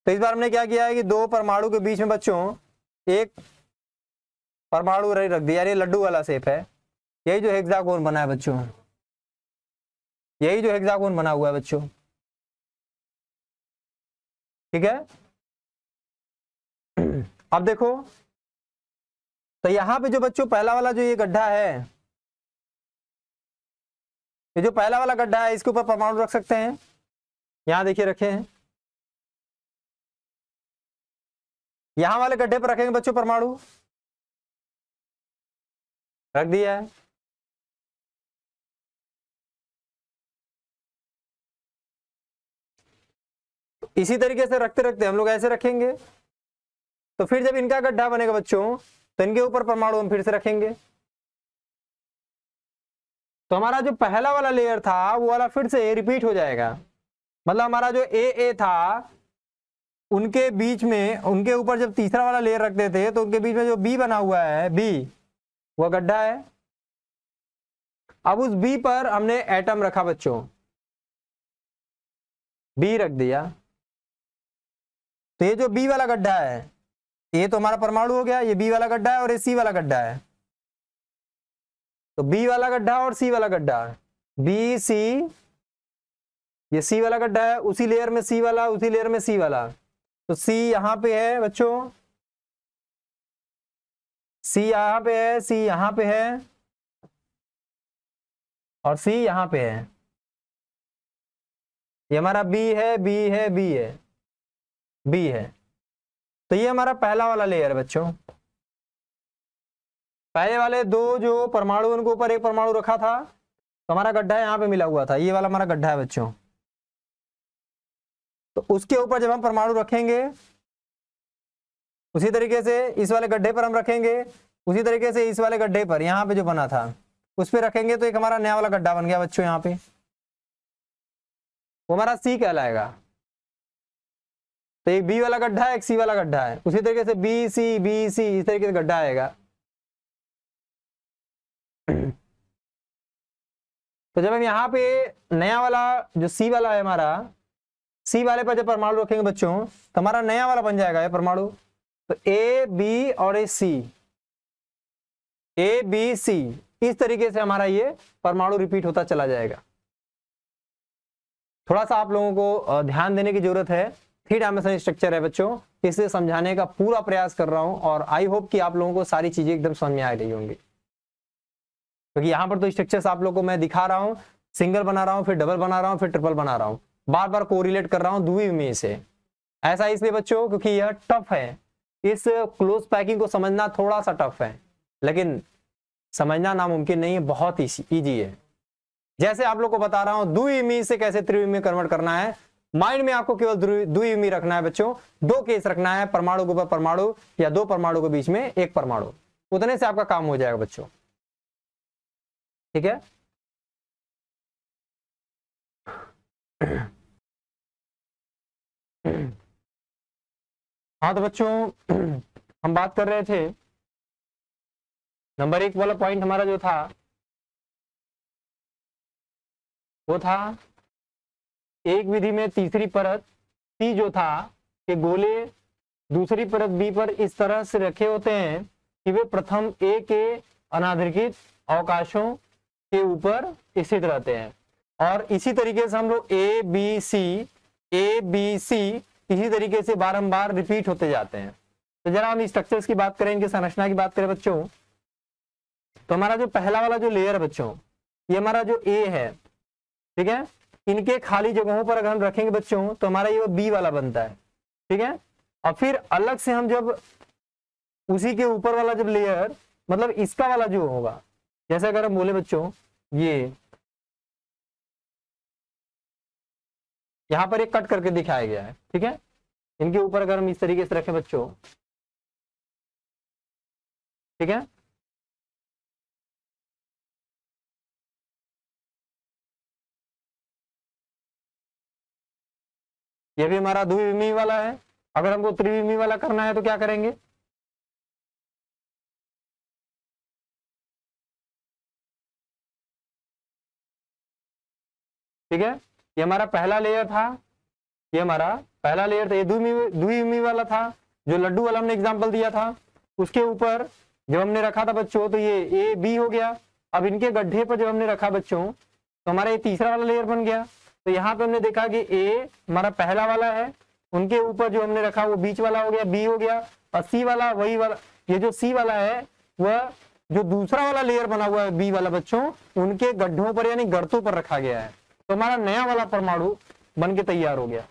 तो इस बार हमने क्या किया है कि दो परमाणु के बीच में बच्चों एक परमाणु रख दिया, ये लड्डू वाला शेप है, यही जो हेक्सागोन बना है बच्चों, यही जो हेक्सागोन बना हुआ है बच्चों, ठीक है। अब देखो, तो यहां पे जो बच्चों पहला वाला जो ये गड्ढा है, ये जो पहला वाला गड्ढा है, इसके ऊपर परमाणु रख सकते हैं। यहां देखिए रखे हैं, यहां वाले गड्ढे पर रखेंगे बच्चों परमाणु, रख दिया है। इसी तरीके से रखते रखते हम लोग ऐसे रखेंगे, तो फिर जब इनका गड्ढा बनेगा बच्चों, तो इनके ऊपर परमाणु हम फिर से रखेंगे। तो हमारा जो पहला वाला लेयर था वो वाला फिर से रिपीट हो जाएगा। मतलब हमारा जो ए था, उनके बीच में, उनके ऊपर जब तीसरा वाला लेयर रखते थे, तो उनके बीच में जो बी बना हुआ है, बी वो गड्ढा है। अब उस बी पर हमने एटम रखा बच्चों, बी रख दिया, तो ये जो बी वाला गड्ढा है, ये तो हमारा परमाणु हो गया, ये बी वाला गड्ढा है और ये सी वाला गड्ढा है। तो बी वाला गड्ढा और सी वाला गड्ढा, बी सी, ये सी वाला गड्ढा है, उसी लेयर में सी वाला, उसी लेयर में सी वाला। तो सी यहां पे है बच्चों, सी यहां पे है, सी यहां पे है और सी यहां पे है। ये हमारा बी है, बी है, बी है, बी है। तो ये हमारा पहला वाला लेयर है बच्चों। पहले वाले दो जो परमाणु, उनके ऊपर एक परमाणु रखा था, तो हमारा गड्ढा यहां पे मिला हुआ था, ये वाला हमारा गड्ढा है बच्चों। तो उसके ऊपर जब हम परमाणु रखेंगे, उसी तरीके से इस वाले गड्ढे पर हम रखेंगे, उसी तरीके से इस वाले गड्ढे पर यहाँ पे जो बना था उस पर रखेंगे, तो एक हमारा नया वाला गड्ढा बन गया बच्चों। यहाँ पे वो हमारा सी कहलाएगा। तो एक बी वाला गड्ढा है, एक सी वाला गड्ढा है, उसी तरीके से बी सी इस तरीके से गड्ढा आएगा। तो जब हम यहाँ पे नया वाला जो सी वाला है हमारा, सी वाले पर जब परमाणु रखेंगे बच्चों, तो हमारा नया वाला बन जाएगा ये परमाणु। तो ए बी और ए सी, ए बी सी, इस तरीके से हमारा ये परमाणु रिपीट होता चला जाएगा। थोड़ा सा आप लोगों को ध्यान देने की जरूरत है। 3 डायमेंशनल स्ट्रक्चर है बच्चों, इसे समझाने का पूरा प्रयास कर रहा हूं और आई होप कि आप लोगों को सारी चीजें एकदम समझ में आ रही होंगी। क्योंकि यहाँ पर तो स्ट्रक्चर्स आप लोगों को मैं दिखा रहा हूँ, सिंगल बना रहा हूँ, फिर डबल बना रहा हूँ, फिर ट्रिपल बना रहा हूँ, बार बार कोरिलेट कर रहा हूँ द्विविमीय से। ऐसा इसलिए बच्चों क्योंकि यह टफ है, इस क्लोज पैकिंग को समझना थोड़ा सा टफ है, लेकिन समझना नामुमकिन नहीं है, बहुत ईजी है। जैसे आप लोग को बता रहा हूं द्विविमीय से कैसे त्रिविमीय कन्वर्ट करना है, माइंड में आपको केवल द्विविमीय रखना है बच्चों। 2 केस रखना है, परमाणु के ऊपर परमाणु या 2 परमाणु के बीच में एक परमाणु, उतने से आपका काम हो जाएगा बच्चों। ठीक है। हाँ तो बच्चों हम बात कर रहे थे, नंबर 1 वाला पॉइंट हमारा जो था वो था एक विधि में तीसरी परत सी जो था कि गोले दूसरी परत बी पर इस तरह से रखे होते हैं कि वे प्रथम ए के अनाधिकृत अवकाशों के ऊपर स्थित रहते हैं, और इसी तरीके से हम लोग ए बी सी इसी तरीके से बारंबार रिपीट होते जाते हैं। तो जरा हम स्ट्रक्चर्स की बात करें, इनकी संरचना की बात करें बच्चों, तो हमारा जो पहला वाला जो लेयर है बच्चों, ये हमारा जो ए है, ठीक है, इनके खाली जगहों पर अगर हम रखेंगे बच्चों तो हमारा ये बी वाला बनता है, ठीक है। और फिर अलग से हम जब उसी के ऊपर वाला जब लेयर, मतलब इसका वाला जो होगा, जैसे अगर हम बोले बच्चों ये यहां पर एक कट करके दिखाया गया है, ठीक है, इनके ऊपर अगर हम इस तरीके से रखें बच्चों, ठीक है, ये भी हमारा द्विविमीय वाला है। अगर हमको त्रिविमीय वाला करना है तो क्या करेंगे, ठीक है, ये हमारा पहला लेयर था, ये हमारा पहला लेयर था, ये द्विविमीय वाला था, जो लड्डू वाला हमने एग्जांपल दिया था। उसके ऊपर जब हमने रखा था बच्चों तो ये ए बी हो गया। अब इनके गड्ढे पर जब हमने रखा बच्चों तो हमारा ये तीसरा वाला लेयर बन गया। तो यहाँ पे हमने देखा कि ए हमारा पहला वाला है, उनके ऊपर जो हमने रखा वो बीच वाला हो गया, बी हो गया, और सी वाला वही वाला, ये जो सी वाला है वह जो दूसरा वाला लेयर बना हुआ है बी वाला बच्चों, उनके गड्ढों पर यानी गर्तों पर रखा गया है। तो हमारा नया वाला परमाणु बन के तैयार हो गया।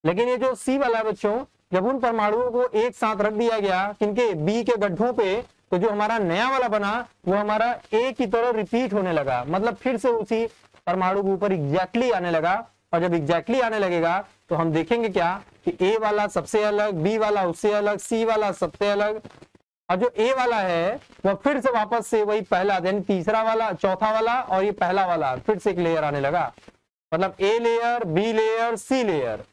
लेकिन ये जो सी वाला है बच्चों, जब उन परमाणुओं को एक साथ रख दिया गया किनके बी के गड्ढों पे, तो जो हमारा नया वाला बना वो हमारा ए की तरह रिपीट होने लगा, मतलब फिर से उसी परमाणु के ऊपर एग्जैक्टली आने लगा। और जब एग्जैक्टली आने लगेगा तो हम देखेंगे क्या कि ए वाला सबसे अलग, बी वाला उससे अलग, सी वाला सबसे अलग, और जो ए वाला है वह फिर से वापस से वही पहला यानी तीसरा वाला, चौथा वाला और ये पहला वाला फिर से एक लेयर आने लगा, मतलब A layer, B layer, C layer.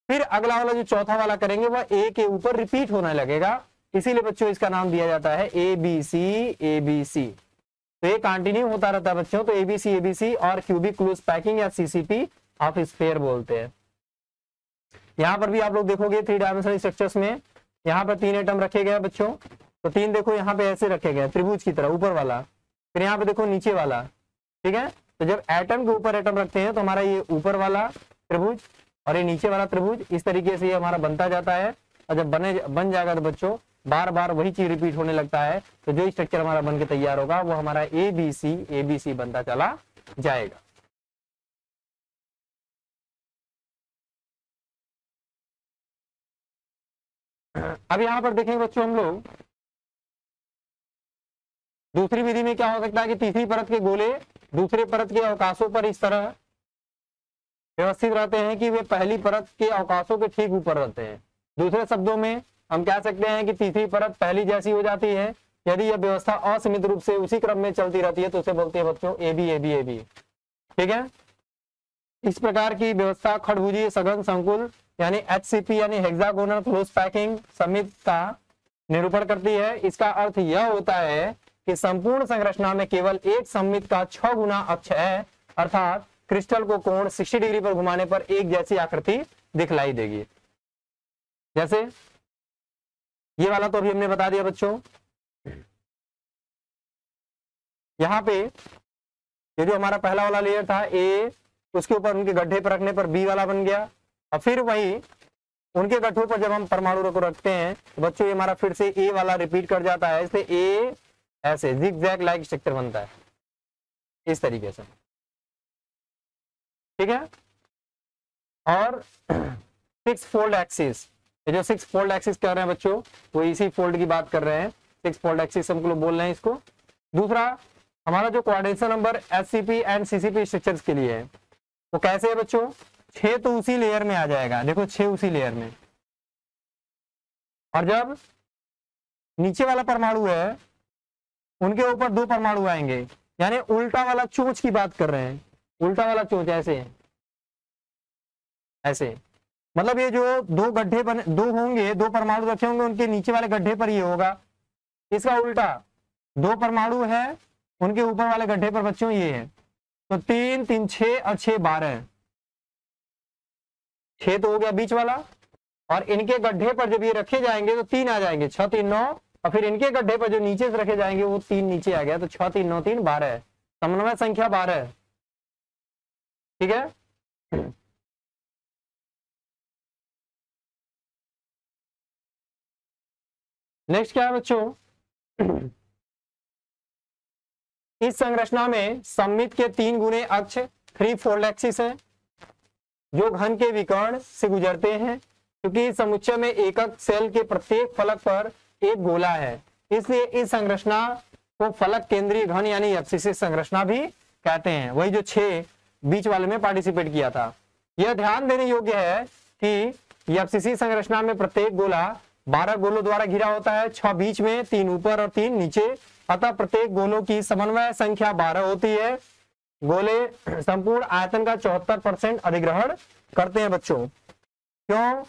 फिर अगला वाला जो चौथा वाला करेंगे वह ए के ऊपर रिपीट होने लगेगा, इसीलिए बच्चों इसका नाम दिया जाता है A B C, A B C. तो ये कंटिन्यू होता रहता है बच्चों। तो एबीसी और क्यूबिक क्लोज पैकिंग या सीसीपी ऑफ स्फीयर बोलते हैं। यहाँ पर भी आप लोग देखोगे 3 डायमेंशनल स्ट्रक्चर्स में यहाँ पर 3 एटम रखे गए बच्चों। तो 3 देखो यहाँ पे ऐसे रखे गए त्रिभुज की तरह, ऊपर वाला, फिर यहाँ पे देखो नीचे वाला, ठीक है। तो जब एटम के ऊपर एटम रखते हैं तो हमारा ये ऊपर वाला त्रिभुज और ये नीचे वाला त्रिभुज, इस तरीके से ये हमारा बनता जाता है। और जब बन जाएगा तो बच्चों बार बार वही चीज रिपीट होने लगता है, तो जो स्ट्रक्चर हमारा बन के तैयार होगा वो हमारा एबीसी बनता चला जाएगा। अब यहाँ पर देखेंगे बच्चों हम लोग दूसरी विधि में क्या हो सकता है कि तीसरी परत के गोले दूसरे परत के अवकाशों पर इस तरह व्यवस्थित रहते हैं कि वे पहली परत के अवकाशों के ठीक ऊपर रहते हैं। दूसरे शब्दों में हम कह सकते हैं कि तीसरी परत पहली जैसी हो जाती है। यदि यह व्यवस्था असीमित रूप से उसी क्रम में चलती रहती है तो उसे बोलते हैं बच्चों ए बी, ठीक है। इस प्रकार की व्यवस्था खड़भुजी सघन संकुल यानी HCP यानी हेक्सागोनल क्लोज पैकिंग समिति का निरूपण करती है। इसका अर्थ यह होता है कि संपूर्ण संरचना में केवल एक समिति का 6 गुना अक्ष है, अर्थात क्रिस्टल को कोण 60 डिग्री पर घुमाने पर एक जैसी आकृति दिखलाई देगी। जैसे ये वाला तो अभी हमने बता दिया बच्चों। यहाँ पे ये जो हमारा पहला वाला लेयर था ए, उसके ऊपर उनके गड्ढे पर रखने पर बी वाला बन गया, और फिर वही उनके गड्ढों पर जब हम परमाणु को रखते हैं तो बच्चों ये हमारा फिर से ए वाला रिपीट कर जाता है। इसलिए ए ऐसे जिगजैग लाइक स्ट्रक्चर बनता है इस तरीके से, ठीक है। और 6 फोल्ड एक्सिस, ये जो 6 फोल्ड एक्सिस कर रहे हैं बच्चों वो इसी फोल्ड की बात कर रहे हैं। 6 फोल्ड एक्सिस हम लोग बोल रहे हैं इसको। दूसरा हमारा जो coordination number HCP and CCP structures के लिए है वो कैसे है बच्चों, 6 तो उसी लेयर में आ जाएगा, देखो 6 उसी लेयर में। और जब नीचे वाला परमाणु है उनके ऊपर 2 परमाणु आएंगे, यानी उल्टा वाला चोंच की बात कर रहे हैं। उल्टा वाला चोंच ऐसे ऐसे, मतलब ये जो 2 गड्ढे बने 2 होंगे, 2 परमाणु रखे होंगे, उनके नीचे वाले गड्ढे पर ये होगा। इसका उल्टा 2 परमाणु है उनके ऊपर वाले गड्ढे पर बच्चों ये है। तो 3 3 6 और 6 12, 6 तो हो गया बीच वाला, और इनके गड्ढे पर जब ये रखे जाएंगे तो 3 आ जाएंगे, 6 3 9, और फिर इनके गड्ढे पर जो नीचे से रखे जाएंगे वो 3 नीचे आ गया, तो 6 3 9 3 12, समन्वय संख्या 12, ठीक है। नेक्स्ट क्या है बच्चों, इस संरचना में सममित के 3 गुणे अक्ष 3 फोल्ड एक्सिस है जो घन के विकर्ण से गुजरते हैं। क्योंकि इस समुच्चय में एकक सेल के प्रत्येक फलक पर एक गोला है, इसलिए इस संरचना को फलक केंद्रीय घन यानी एफसीसी संरचना भी कहते हैं। वही जो 6 बीच वाले में पार्टिसिपेट किया था। यह ध्यान देने योग्य है कि एफसीसी संरचना में प्रत्येक गोला 12 गोलों द्वारा घिरा होता है, 6 बीच में, 3 ऊपर और 3 नीचे। अतः प्रत्येक गोलों की समन्वय संख्या 12 होती है। गोले संपूर्ण आयतन का 74% अधिग्रहण करते हैं बच्चों। क्यों?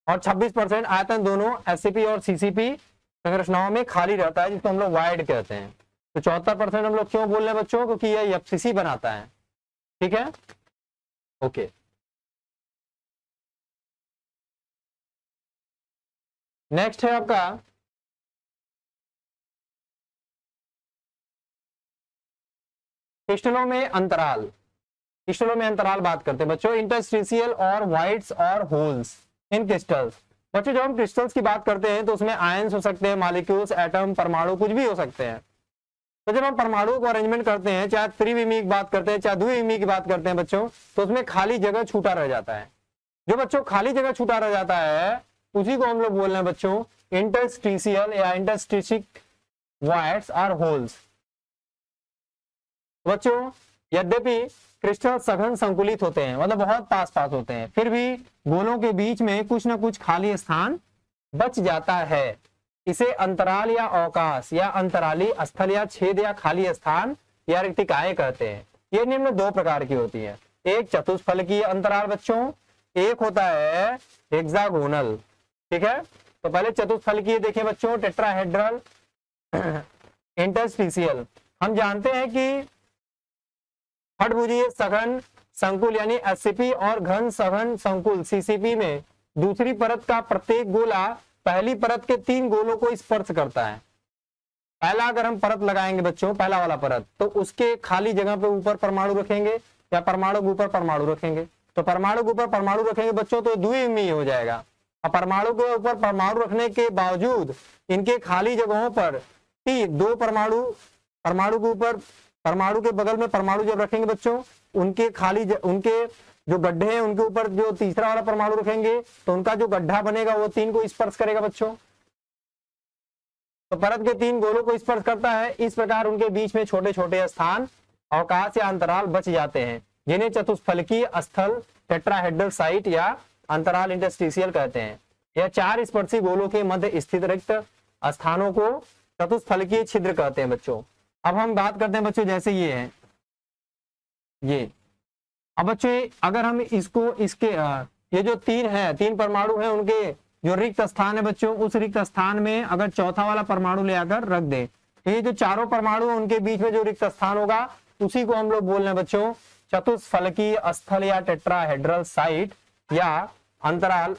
और 26% आयतन दोनों एससीपी और सीसीपी संरचनाओं में खाली रहता है, जिसको हम लोग वाइड कहते हैं। तो 74% हम लोग क्यों बोल रहे हैं बच्चों? क्योंकि यह एफसीसी बनाता है। ठीक है, ओके। नेक्स्ट है आपका क्रिस्टलों में अंतराल। क्रिस्टलों में अंतराल बात करते हैं बच्चों, इंटरस्टिशियल और वाइड्स और होल्स इन क्रिस्टल्स। बच्चों जब हम क्रिस्टल्स की बात करते हैं तो उसमें आयंस हो सकते हैं, मॉलिक्यूल्स, एटम, परमाणु, कुछ भी हो सकते हैं। तो जब हम परमाणु को अरेंजमेंट करते हैं, चाहे त्रिविमीय की बात करते हैं, चाहे द्विविमीय की बात करते हैं बच्चों, तो उसमें खाली जगह छूटा रह जाता है। जो बच्चों खाली जगह छूटा रह जाता है उसी को हम लोग बोल रहे हैं बच्चों इंटरस्टिशियल या इंटरस्टिशिक वाइड्स और होल्स। बच्चों यद्यपि क्रिस्टल सघन संकुलित होते हैं, मतलब बहुत पास पास होते हैं, फिर भी गोलों के बीच में कुछ ना कुछ खाली स्थान बच जाता है। इसे अंतराल या अवकाश या अंतराली स्थल या छेद या खाली स्थान या रिक्तिकाएं कहते हैं। ये निम्न 2 प्रकार की होती है। एक चतुष्फलकीय अंतराल बच्चों, एक होता है हेक्सागोनल। ठीक है, तो पहले चतुष्फलकीय देखें बच्चों, टेट्राहेड्रल, इंटरस्टिशियल। हम जानते हैं कि षट्भुजीय सघन संकुल यानी एससीपी और घन सघन संकुल सीसीपी में दूसरी परत का प्रत्येक गोला पहली परत के 3 गोलों को स्पर्श करता है। पहला अगर हम परत लगाएंगे बच्चों, पहला वाला परत, तो उसके खाली जगह पे ऊपर परमाणु रखेंगे या परमाणु के ऊपर परमाणु रखेंगे। तो परमाणु के ऊपर परमाणु रखेंगे बच्चों तो द्विविमीय हो जाएगा। और परमाणु के ऊपर परमाणु रखने के बावजूद इनके खाली जगहों पर 2 परमाणु, परमाणु के ऊपर परमाणु के बगल में परमाणु जब रखेंगे बच्चों, उनके उनके जो गड्ढे हैं उनके ऊपर जो तीसरा वाला परमाणु रखेंगे तो उनका जो गड्ढा बनेगा वो 3 को स्पर्श करेगा बच्चों। तो परत के 3 गोलों को स्पर्श करता है। इस प्रकार उनके बीच में छोटे छोटे स्थान, अवकाश या अंतराल बच जाते हैं, जिन्हें चतुष्फलकीय स्थल, टेट्राहेड्रल साइट या अंतराल इंटरस्टिशियल कहते हैं। यह 4 स्पर्शी गोलों के मध्य स्थित रिक्त स्थानों को चतुष्फलकीय छिद्र कहते हैं बच्चों। अब हम बात करते हैं बच्चों, जैसे ये है ये। अब बच्चों अगर हम इसको ये जो 3 परमाणु हैं उनके जो रिक्त स्थान है बच्चों, उस रिक्त स्थान में अगर चौथा वाला परमाणु ले आकर रख दे तो ये जो 4 परमाणु उनके बीच में जो रिक्त स्थान होगा उसी को हम लोग बोल रहे हैं बच्चों चतुष्फलकीय स्थल या टेट्राहेड्रल साइट या अंतराल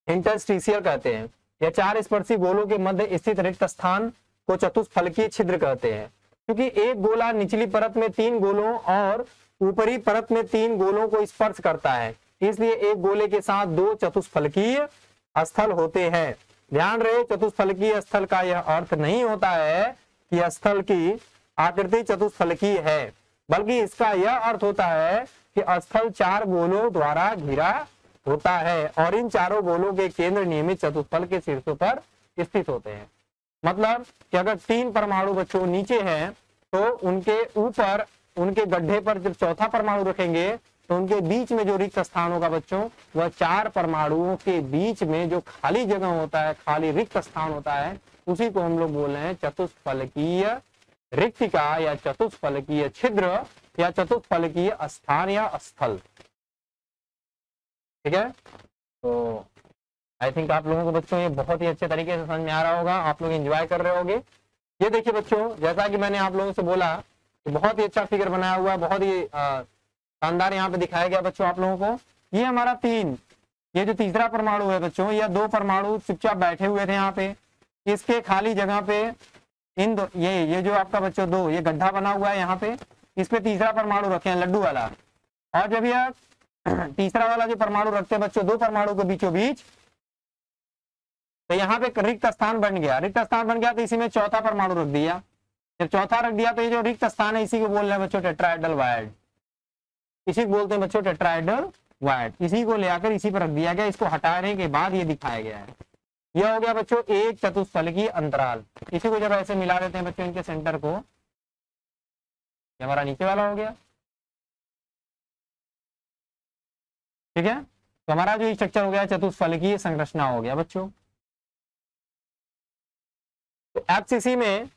इंटरस्टिशियल कहते हैं। यह 4 स्पर्शी गोलों के मध्य स्थित रिक्त स्थान को चतुष्फलकीय छिद्र कहते हैं। क्योंकि एक गोला निचली परत में 3 गोलों और ऊपरी परत में 3 गोलों को स्पर्श करता है, इसलिए एक गोले के साथ 2 चतुष्फलकीय स्थल होते हैं। ध्यान रहे, चतुष्फलकीय स्थल का यह अर्थ नहीं होता है कि स्थल की आकृति चतुष्फलकीय है, बल्कि इसका यह अर्थ होता है कि स्थल 4 गोलों द्वारा घिरा होता है और इन चारों गोलों के केंद्र नियमित चतुष्फल के शीर्षों पर स्थित होते हैं। मतलब कि अगर 3 परमाणु बच्चों नीचे हैं तो उनके ऊपर उनके गड्ढे पर जब चौथा परमाणु रखेंगे तो उनके बीच में जो रिक्त स्थान होगा बच्चों वह 4 परमाणुओं के बीच में जो खाली जगह होता है, खाली रिक्त स्थान होता है, उसी को हम लोग बोल रहे हैं चतुष्फलकीय रिक्तिका या चतुष्फलकीय छिद्र या चतुष्फलकीय स्थान या स्थल। ठीक है, तो आई थिंक आप लोगों को बच्चों ये बहुत ही अच्छे तरीके से समझ में आ रहा होगा, आप लोग एंजॉय कर रहे होंगे। ये देखिए बच्चों, जैसा कि मैंने आप लोगों से बोला कि बहुत ही अच्छा फिगर बनाया हुआ है, बहुत ही शानदार यहाँ पे दिखाया गया बच्चों आप लोगों को। ये हमारा 3, ये जो तीसरा परमाणु है बच्चों, यह 2 परमाणु चुपचाप बैठे हुए थे यहाँ पे, इसके खाली जगह पे इन दो ये जो आपका बच्चों 2 ये गड्ढा बना हुआ है यहाँ पे, इस पे तीसरा परमाणु रखे हैं लड्डू वाला। और जब यह तीसरा वाला जो परमाणु रखते हैं बच्चों 2 परमाणु के बीचों बीच, तो यहाँ पे रिक्त स्थान बन गया, रिक्त स्थान बन गया तो इसी में चौथा परमाणु रख दिया। जब चौथा रख दिया तो ये जो रिक्त स्थान है इसी को बोल रहे हैं बच्चों टेट्राहेड्रल वायड, इसी को बोलते हैं बच्चों टेट्राहेड्रल वायड। इसी को ले आकर इसी पर रख दिया गया, इसको हटाने के बाद ये दिखाया गया है। यह हो गया बच्चों एक चतुष्फलकीय अंतराल। इसी को जब ऐसे मिला देते हैं बच्चों इनके सेंटर को, ये हमारा नीचे वाला हो गया, ठीक है। तो हमारा जो स्ट्रक्चर हो गया चतुष्फलकीय संरचना हो गया बच्चों। तो एफसीसी में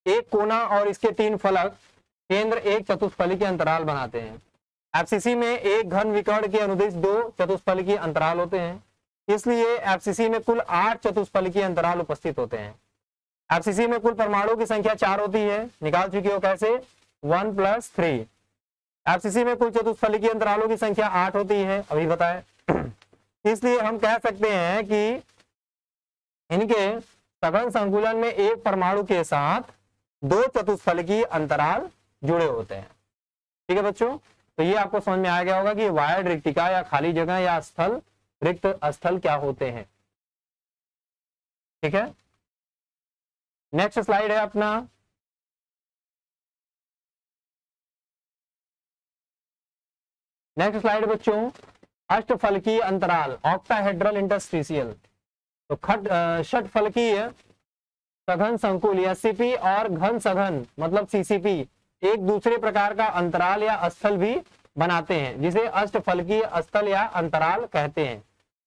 एक कोना और इसके 3 फलक केंद्र एक चतुष्फलकीय अंतराल बनाते हैं। एफसीसी में एक घन विकर्ण के अनुदिश 2 चतुष्फलकीय अंतराल होते हैं, इसलिए एफसीसी में कुल 8 चतुष्फलकीय अंतराल उपस्थित होते हैं। एफसीसी में कुल परमाणुओं की संख्या 4 होती है, निकाल चुके हो कैसे 1 + 3। एफसीसी में कुल चतुष्फलकीय अंतरालों की संख्या 8 होती है, अभी बताए। इसलिए हम कह सकते हैं कि इनके सघन संकुलन में एक परमाणु के साथ 2 चतुष्फलकीय अंतराल जुड़े होते हैं, ठीक है बच्चों। तो ये आपको समझ में आ गया होगा कि वायड रिक्तिका या खाली जगह या स्थल, रिक्त स्थल क्या होते हैं, ठीक है। नेक्स्ट स्लाइड है अपना, नेक्स्ट स्लाइड बच्चों अष्टफलकीय अंतराल, ऑक्टाहेड्रल इंटरस्टिशियल। तो षटफलकीय सघन संकुल या सीपी और घन सघन मतलब सीसीपी एक दूसरे प्रकार का अंतराल या स्थल भी बनाते हैं, जिसे अष्टफलकीय स्थल या अंतराल कहते हैं।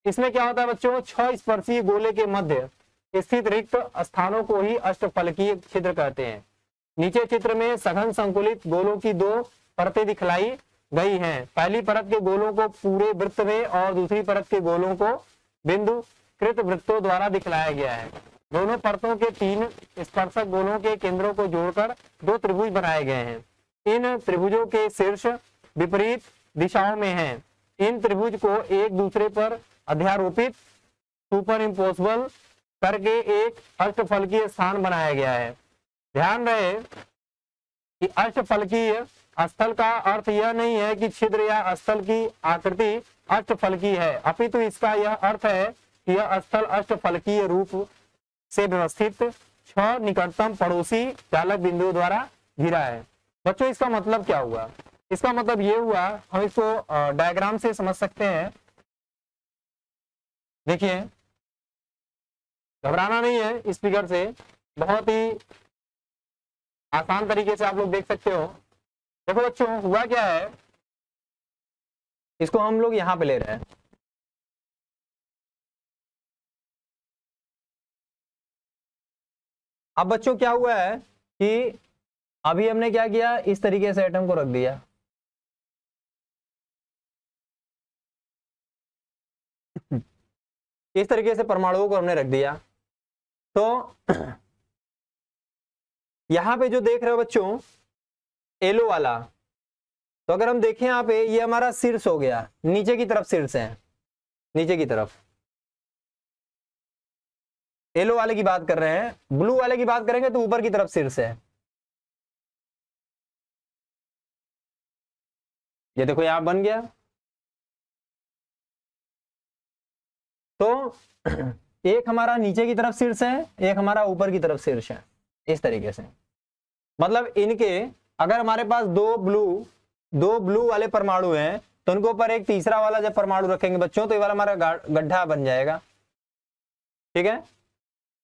इसमें क्या होता है बच्चों, 6 स्पर्शीय गोले के मध्य स्थित रिक्त स्थानों को ही अष्टफलकीय छिद्र कहते हैं। नीचे चित्र में सघन संकुलित गोलों की 2 परतें दिखलाई गई हैं। पहली परत के गोलों को पूरे वृत्त में और दूसरी परत के गोलों को बिंदुकृत वृत्तों द्वारा दिखलाया गया है। दोनों परतों के 3 स्पर्शक गोलों के केंद्रों को जोड़कर 2 त्रिभुज बनाए गए हैं। इन त्रिभुजों के शीर्ष विपरीत दिशाओं में हैं। इन त्रिभुज को एक दूसरे पर अध्यारोपित सुपर इम्पोसिबल करके एक अष्टफलकीय स्थान बनाया गया है। ध्यान रहे कि अष्टफलकीय स्थल का अर्थ यह नहीं है कि छिद्र या स्थल की आकृति अष्टफलकीय है, अपितु इसका यह अर्थ है कि यह स्थल अष्टफलकीय रूप से व्यवस्थित 6 निकटतम पड़ोसी चालक बिंदुओं द्वारा घिरा है। बच्चों इसका मतलब क्या हुआ, इसका मतलब ये हुआ, हम इसको डायग्राम से समझ सकते हैं। देखिए घबराना नहीं है, इस फिगर से बहुत ही आसान तरीके से आप लोग देख सकते हो। देखो बच्चों हुआ क्या है, इसको हम लोग यहां पे ले रहे हैं। अब बच्चों क्या हुआ है कि अभी हमने क्या किया, इस तरीके से एटम को रख दिया। इस तरीके से परमाणुओं को हमने रख दिया। तो यहां पे जो देख रहे हो बच्चों येलो वाला, तो अगर हम देखें यहाँ पे ये हमारा शीर्ष हो गया, नीचे की तरफ शीर्ष है, नीचे की तरफ। येलो वाले की बात कर रहे हैं, ब्लू वाले की बात करेंगे तो ऊपर की तरफ शीर्ष है। ये देखो यहां बन गया। तो एक हमारा नीचे की तरफ शीर्ष है, एक हमारा ऊपर की तरफ शीर्ष है, इस तरीके से। मतलब इनके अगर हमारे पास दो ब्लू वाले परमाणु हैं तो उनके ऊपर एक तीसरा वाला जब परमाणु रखेंगे बच्चों तो ये वाला हमारा गड्ढा बन जाएगा, ठीक है।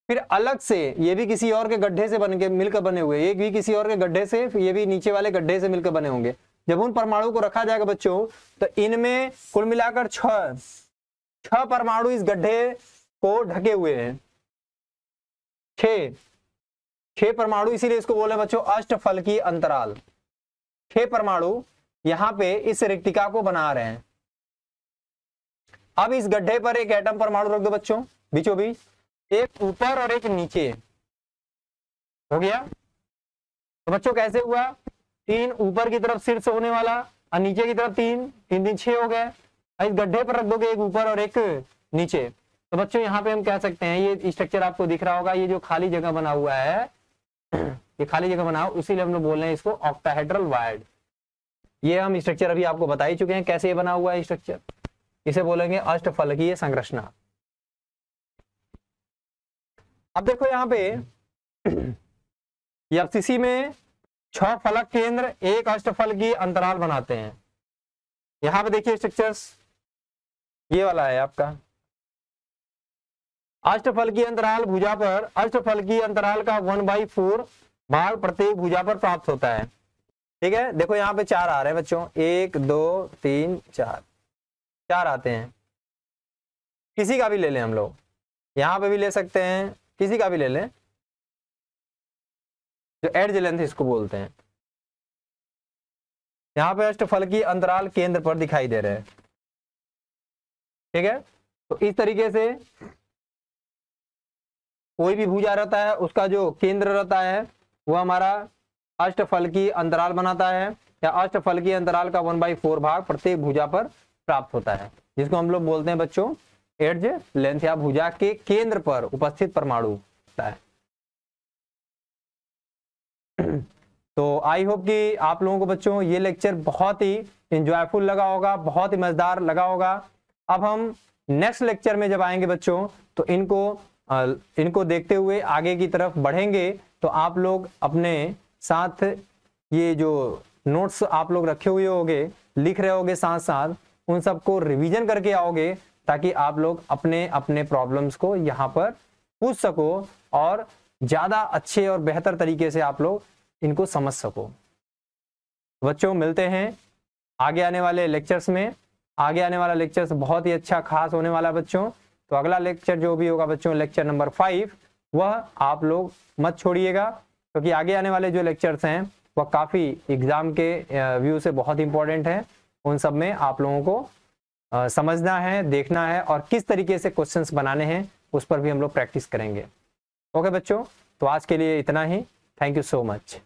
फिर अलग से ये भी किसी और के गड्ढे से बन के मिलकर बने हुए, ये भी किसी और के गड्ढे से, ये भी नीचे वाले गड्ढे से मिलकर बने होंगे। जब उन परमाणु को रखा जाएगा बच्चों तो इनमें कुल मिलाकर 6 परमाणु इस गड्ढे को ढके हुए हैं। 6 परमाणु, इसीलिए इसको बोले बच्चों अष्टफलकीय अंतराल। 6 परमाणु यहां पे इस रिक्तिका को बना रहे हैं। अब इस गड्ढे पर एक एटम परमाणु रख दो बच्चों बीचों बीच, एक ऊपर और एक नीचे, हो गया। तो बच्चों कैसे हुआ, 3 ऊपर की तरफ शीर्ष होने वाला और नीचे की तरफ 3 6 हो गए। इस गड्ढे पर रख दोगे एक ऊपर और एक नीचे, तो बच्चों यहाँ पे हम कह सकते हैं ये स्ट्रक्चर आपको दिख रहा होगा, ये जो खाली जगह बना हुआ है, ये खाली जगह बना हुआ, इसीलिए हम लोग बोल रहे हैं इसको ऑक्टाहेड्रल वायड। ये हम स्ट्रक्चर अभी आपको बता ही चुके हैं कैसे ये बना हुआ है स्ट्रक्चर, इसे बोलेंगे अष्टफलकीय संरचना। अब देखो यहाँ पे एफसीसी में 6 फलक केंद्र एक अष्टफलकीय अंतराल बनाते हैं। यहाँ पे देखिए स्ट्रक्चर्स, ये वाला है आपका अष्टफलकीय अंतराल भुजा पर अष्टफलकीय अंतराल का 1/4 भाग प्रत्येक भुजा पर प्राप्त होता है। ठीक है, देखो यहाँ पे 4 आ रहे हैं बच्चों, 1 2 3 4 आते हैं। किसी का भी ले लें हम लोग, यहाँ पे भी ले सकते हैं, किसी का भी ले लें, जो एड्ज लेंथ इसको बोलते हैं। यहाँ पे अष्टफलकीय अंतराल केंद्र पर दिखाई दे रहे हैं। ठीक है, तो इस तरीके से कोई भी भुजा रहता है उसका जो केंद्र रहता है वो हमारा अष्टफलकीय अंतराल बनाता है, या अष्टफलकीय अंतराल का 1/4 भाग प्रत्येक भुजा पर प्राप्त होता है, जिसको हम लोग बोलते हैं बच्चों एड्ज लेंथ, या भुजा के केंद्र पर उपस्थित परमाणु होता है। तो आई होप कि आप लोगों को बच्चों ये लेक्चर बहुत ही इंजॉयफुल लगा होगा, बहुत ही मजेदार लगा होगा। अब हम नेक्स्ट लेक्चर में जब आएंगे बच्चों तो इनको देखते हुए आगे की तरफ बढ़ेंगे। तो आप लोग अपने साथ ये जो नोट्स आप लोग रखे हुए होंगे, लिख रहे होगे, साथ साथ उन सबको रिवीजन करके आओगे, ताकि आप लोग अपने अपने प्रॉब्लम्स को यहाँ पर पूछ सको और ज्यादा अच्छे और बेहतर तरीके से आप लोग इनको समझ सको। बच्चों मिलते हैं आगे आने वाले लेक्चर्स में। आगे आने वाला लेक्चर्स बहुत ही अच्छा खास होने वाला बच्चों। तो अगला लेक्चर जो भी होगा बच्चों, लेक्चर नंबर 5, वह आप लोग मत छोड़िएगा, क्योंकि आगे आने वाले जो लेक्चर्स हैं वह काफ़ी एग्जाम के व्यू से बहुत इंपॉर्टेंट है। उन सब में आप लोगों को समझना है, देखना है, और किस तरीके से क्वेश्चंस बनाने हैं उस पर भी हम लोग प्रैक्टिस करेंगे। ओके बच्चों, तो आज के लिए इतना ही। Thank you so much.